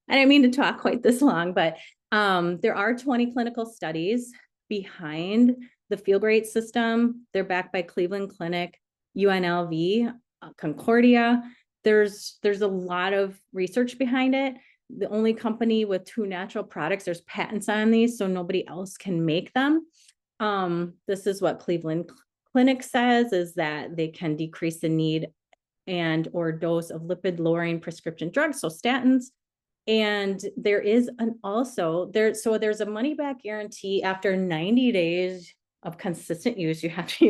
Speaker 1: didn't mean to talk quite this long, but there are 20 clinical studies behind the Feel Great system. They're backed by Cleveland Clinic, UNLV, Concordia. There's a lot of research behind it. The only company with 2 natural products, there's patents on these, so nobody else can make them. This is what Cleveland Clinic says, is that they can decrease the need and or dose of lipid lowering prescription drugs, so statins. And there is there's a money back guarantee after 90 days of consistent use. You have to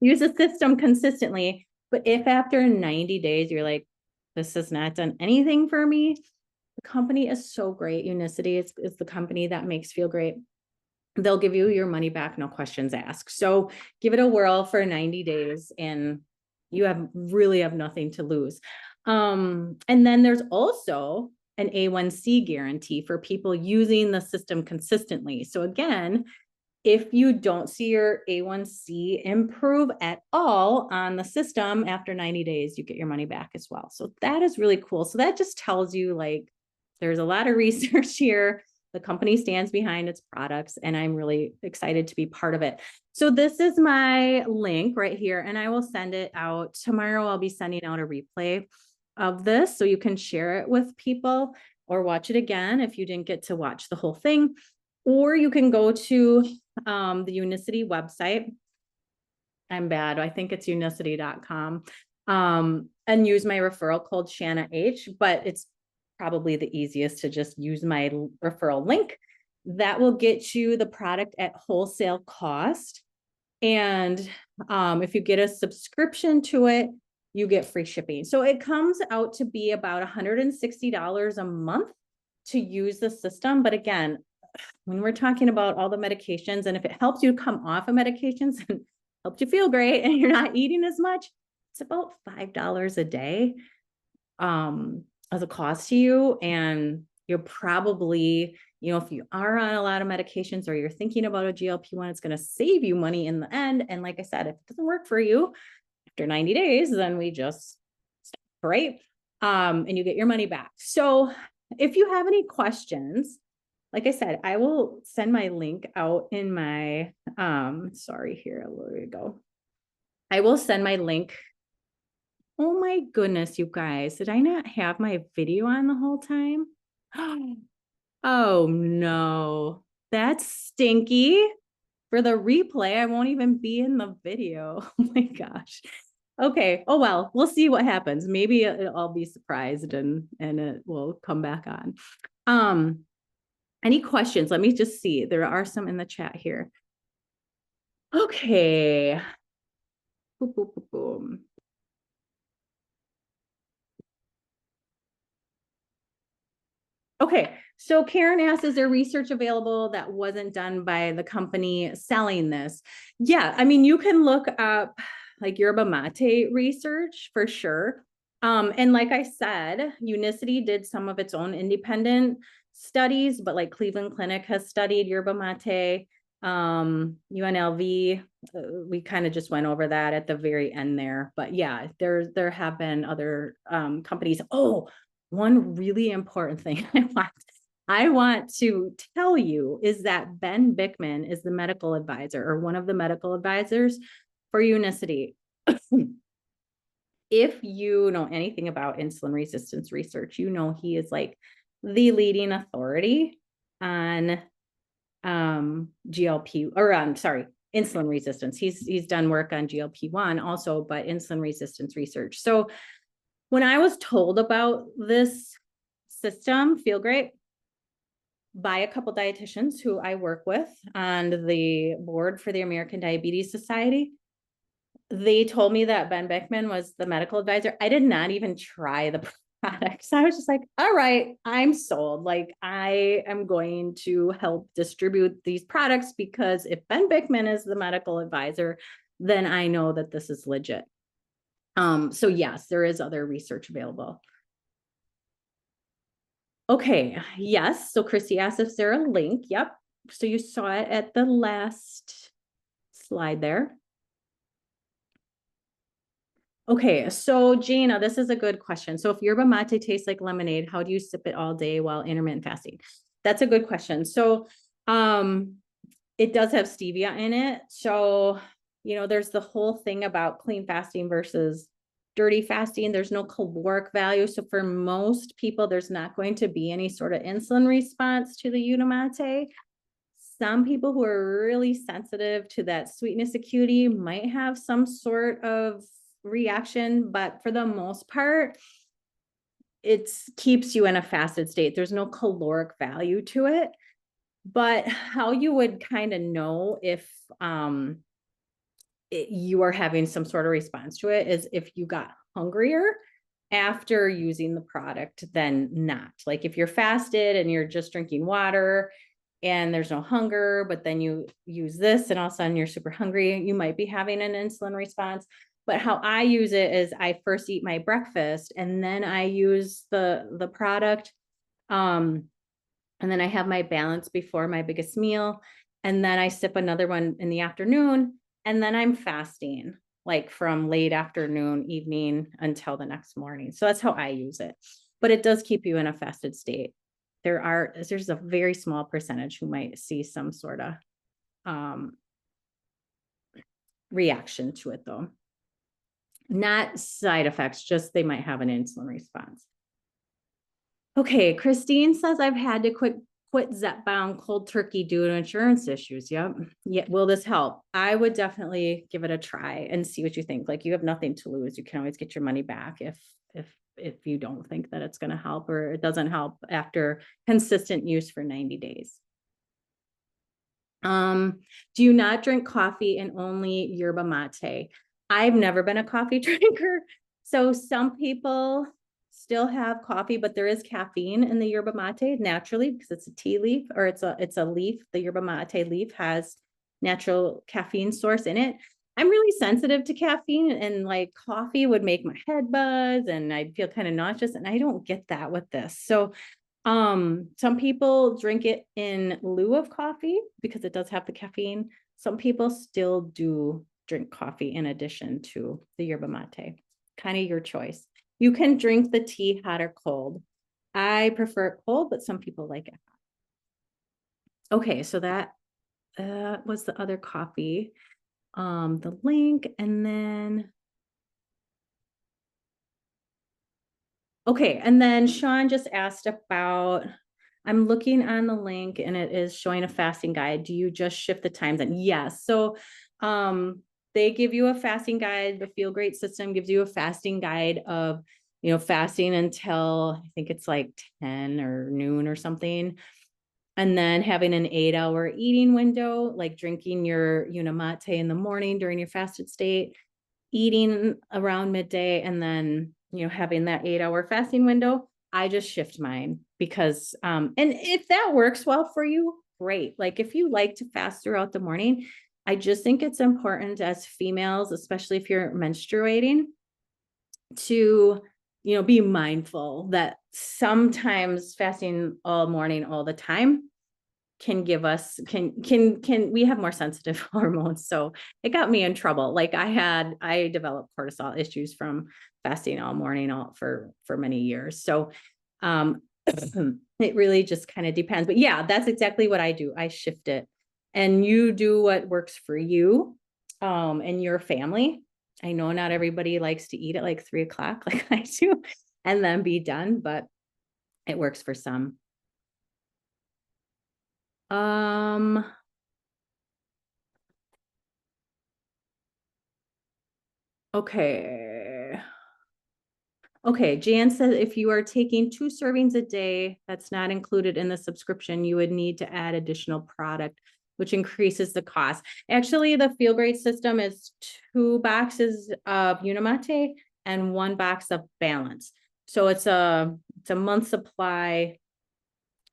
Speaker 1: use the system consistently. But if after 90 days you're like, this has not done anything for me, the company is so great. Unicity is the company that makes Feel Great. They'll give you your money back, no questions asked. So give it a whirl for 90 days and you really have nothing to lose. And then there's also an A1C guarantee for people using the system consistently. So again, If you don't see your A1C improve at all on the system after 90 days, you get your money back as well. So that is really cool. So that just tells you like there's a lot of research here. The company stands behind its products, and I'm really excited to be part of it. So this is my link right here, and I will send it out tomorrow. I'll be sending out a replay of this so you can share it with people or watch it again if you didn't get to watch the whole thing. Or you can go to the Unicity website. I'm bad. I think it's unicity.com. And use my referral code Shana H, but it's probably the easiest to just use my referral link. That will get you the product at wholesale cost. And if you get a subscription to it, you get free shipping. So it comes out to be about $160 a month to use the system. But again, when we're talking about all the medications, and if it helps you come off of medications and helps you feel great and you're not eating as much, it's about $5 a day as a cost to you. And you're probably, if you are on a lot of medications or you're thinking about a GLP-1, it's going to save you money in the end. And like I said, if it doesn't work for you after 90 days, then we just stop, right? And you get your money back. So if you have any questions, like I said, I will send my link out in my, sorry, here we go. I will send my link. Oh my goodness, you guys, did I not have my video on the whole time? Oh no, that's stinky. For the replay, I won't even be in the video. Oh my gosh. Okay. Oh, well, we'll see what happens. Maybe I'll be surprised and it will come back on. Any questions? Let me just see. There are some in the chat here. Okay. Boom, boom, boom, boom. Okay. So Karen asks, is there research available that wasn't done by the company selling this? Yeah. I mean, you can look up like Yerba Mate research for sure. And like I said, Unicity did some of its own independent studies, but like Cleveland Clinic has studied Yerba Mate, UNLV. We kind of just went over that at the very end there. But yeah, there have been other companies. Oh, one really important thing I want to tell you is that Ben Bickman is the medical advisor or one of the medical advisors for Unicity. If you know anything about insulin resistance research, he is like the leading authority on insulin resistance. He's done work on GLP-1 also, but insulin resistance research. So when I was told about this system, Feel Great, by a couple dietitians who I work with on the board for the American Diabetes Society, they told me that Ben Beckman was the medical advisor. I did not even try the products. I was just like, all right, I'm sold. Like, I am going to help distribute these products because if Ben Beckman is the medical advisor, then I know that this is legit. So yes, there is other research available. Okay, yes. So Christy asked if there's a link. Yep. So you saw it at the last slide there. Okay, so Gina, this is a good question. So if yerba mate tastes like lemonade, how do you sip it all day while intermittent fasting? That's a good question. So it does have stevia in it. So, there's the whole thing about clean fasting versus dirty fasting. There's no caloric value. So for most people, there's not going to be any sort of insulin response to the Unimate. Some people who are really sensitive to that sweetness acuity might have some sort of reaction, but for the most part, it keeps you in a fasted state. There's no caloric value to it. But how you would kind of know if you are having some sort of response to it is if you got hungrier after using the product than not. Like if you're fasted and you're just drinking water and there's no hunger, but then you use this and all of a sudden you're super hungry, you might be having an insulin response. But how I use it is I first eat my breakfast and then I use the product. And then I have my balance before my biggest meal. And then I sip another one in the afternoon, and then I'm fasting like from late afternoon, evening until the next morning. So that's how I use it. But it does keep you in a fasted state. There's a very small percentage who might see some sort of reaction to it though. Not side effects, just they might have an insulin response. Okay, Christine says I've had to quit Zepbound cold turkey due to insurance issues. Yep. Yeah. Will this help? I would definitely give it a try and see what you think. Like, you have nothing to lose. You can always get your money back if you don't think that it's going to help or it doesn't help after consistent use for 90 days. Do you not drink coffee and only yerba mate? I've never been a coffee drinker. So some people still have coffee, but there is caffeine in the yerba mate naturally because it's a tea leaf or it's a leaf. The yerba mate leaf has natural caffeine source in it. I'm really sensitive to caffeine, and like coffee would make my head buzz and I'd feel kind of nauseous, and I don't get that with this. So some people drink it in lieu of coffee because it does have the caffeine. Some people still do drink coffee in addition to the yerba mate. Kind of your choice. You can drink the tea hot or cold. I prefer it cold, but some people like it hot. Okay, so that was the other coffee. The link, and then okay, and then Sean just asked about, I'm looking on the link and it is showing a fasting guide. Do you just shift the times? And yes, so they give you a fasting guide. The Feel Great system gives you a fasting guide of, fasting until I think it's like 10 or noon or something. And then having an 8-hour eating window, like drinking your Unimate in the morning during your fasted state, eating around midday, and then having that 8-hour fasting window. I just shift mine because and if that works well for you, great. Like if you like to fast throughout the morning, I just think it's important as females, especially if you're menstruating, to be mindful that sometimes fasting all morning all the time can give us we have more sensitive hormones. So it got me in trouble. Like I developed cortisol issues from fasting all morning for many years. So it really just kind of depends. But yeah, that's exactly what I do. I shift it, and you do what works for you and your family. I know not everybody likes to eat at like 3:00 like I do and then be done, but it works for some. Okay. Okay, Jan said if you are taking 2 servings a day, that's not included in the subscription, you would need to add additional product, which increases the cost. Actually, the Feel Great system is 2 boxes of Unimate and 1 box of Balance. So it's a month supply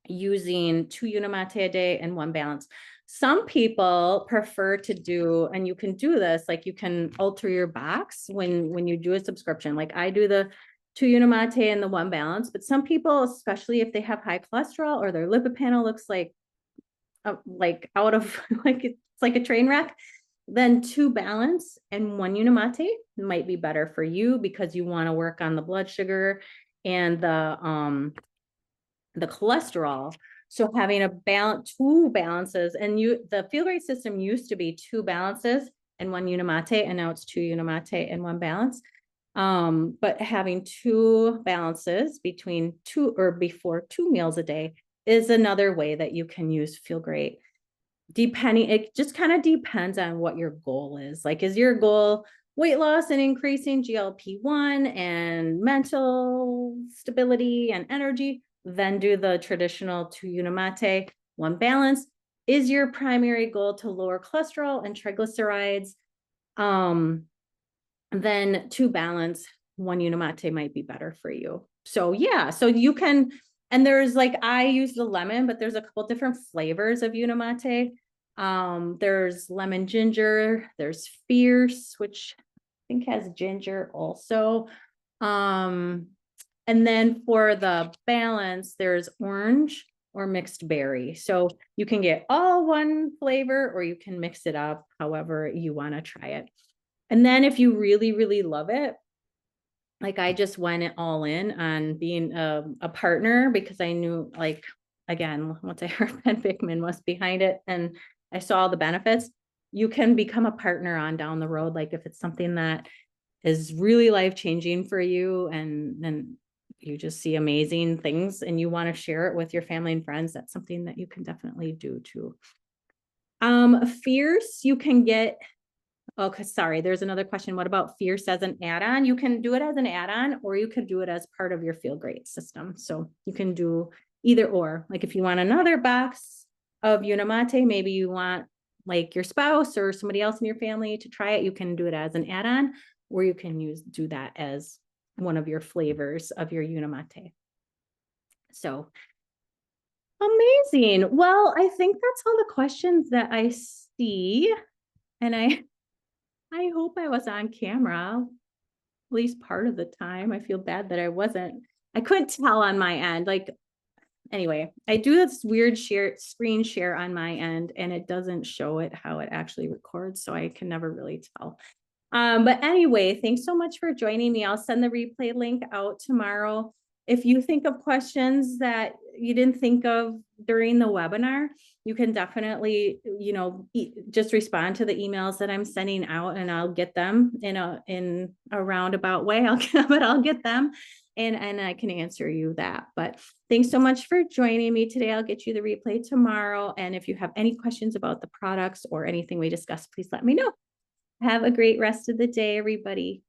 Speaker 1: using 2 Unimate a day and 1 Balance. Some people prefer to do, and you can do this, like you can alter your box when you do a subscription. Like I do the 2 Unimate and the 1 Balance, but some people, especially if they have high cholesterol or their lipid panel looks like out of like it's like a train wreck, then 2 Balance and 1 Unimate might be better for you because you want to work on the blood sugar and the cholesterol. So having 2 balances, and the Feel Great system used to be 2 balances and 1 Unimate, and now it's 2 Unimate and 1 Balance. But having 2 balances between 2 or before 2 meals a day is another way that you can use Feel Great. It just kind of depends on what your goal is. Like, is your goal weight loss and increasing GLP-1 and mental stability and energy? Then do the traditional 2 Unimate, 1 Balance. Is your primary goal to lower cholesterol and triglycerides? Then 2 Balance, 1 Unimate might be better for you. So yeah, so you can, and there's like, I use the lemon, but there's a couple different flavors of Unimate. There's lemon ginger, there's fierce, which I think has ginger also. And then for the Balance, there's orange, or mixed berry. So you can get all one flavor or you can mix it up however you want to try it. And then if you really, really love it, like I just went all in on being a partner because I knew, like, again, once I heard Ben Bickman was behind it and I saw the benefits, you can become a partner on down the road. Like if it's something that is really life-changing for you and you just see amazing things and you want to share it with your family and friends, that's something that you can definitely do too. Fierce, you can get, okay, sorry, there's another question. What about Fierce as an add-on? You can do it as an add-on or you could do it as part of your Feel Great system. So you can do either or. Like if you want another box of Unimate, maybe you want like your spouse or somebody else in your family to try it, you can do it as an add-on, or you can do that as one of your flavors of your Unimate. So amazing. Well, I think that's all the questions that I see. And I hope I was on camera at least part of the time. I feel bad that I wasn't. I couldn't tell on my end. Like, anyway, I do this weird screen share on my end and it doesn't show it how it actually records. So I can never really tell. But anyway, thanks so much for joining me. I'll send the replay link out tomorrow. If you think of questions that you didn't think of during the webinar, you can definitely, just respond to the emails that I'm sending out and I'll get them in a roundabout way. I'll get them and I can answer you that. But thanks so much for joining me today. I'll get you the replay tomorrow. And if you have any questions about the products or anything we discussed, please let me know. Have a great rest of the day, everybody.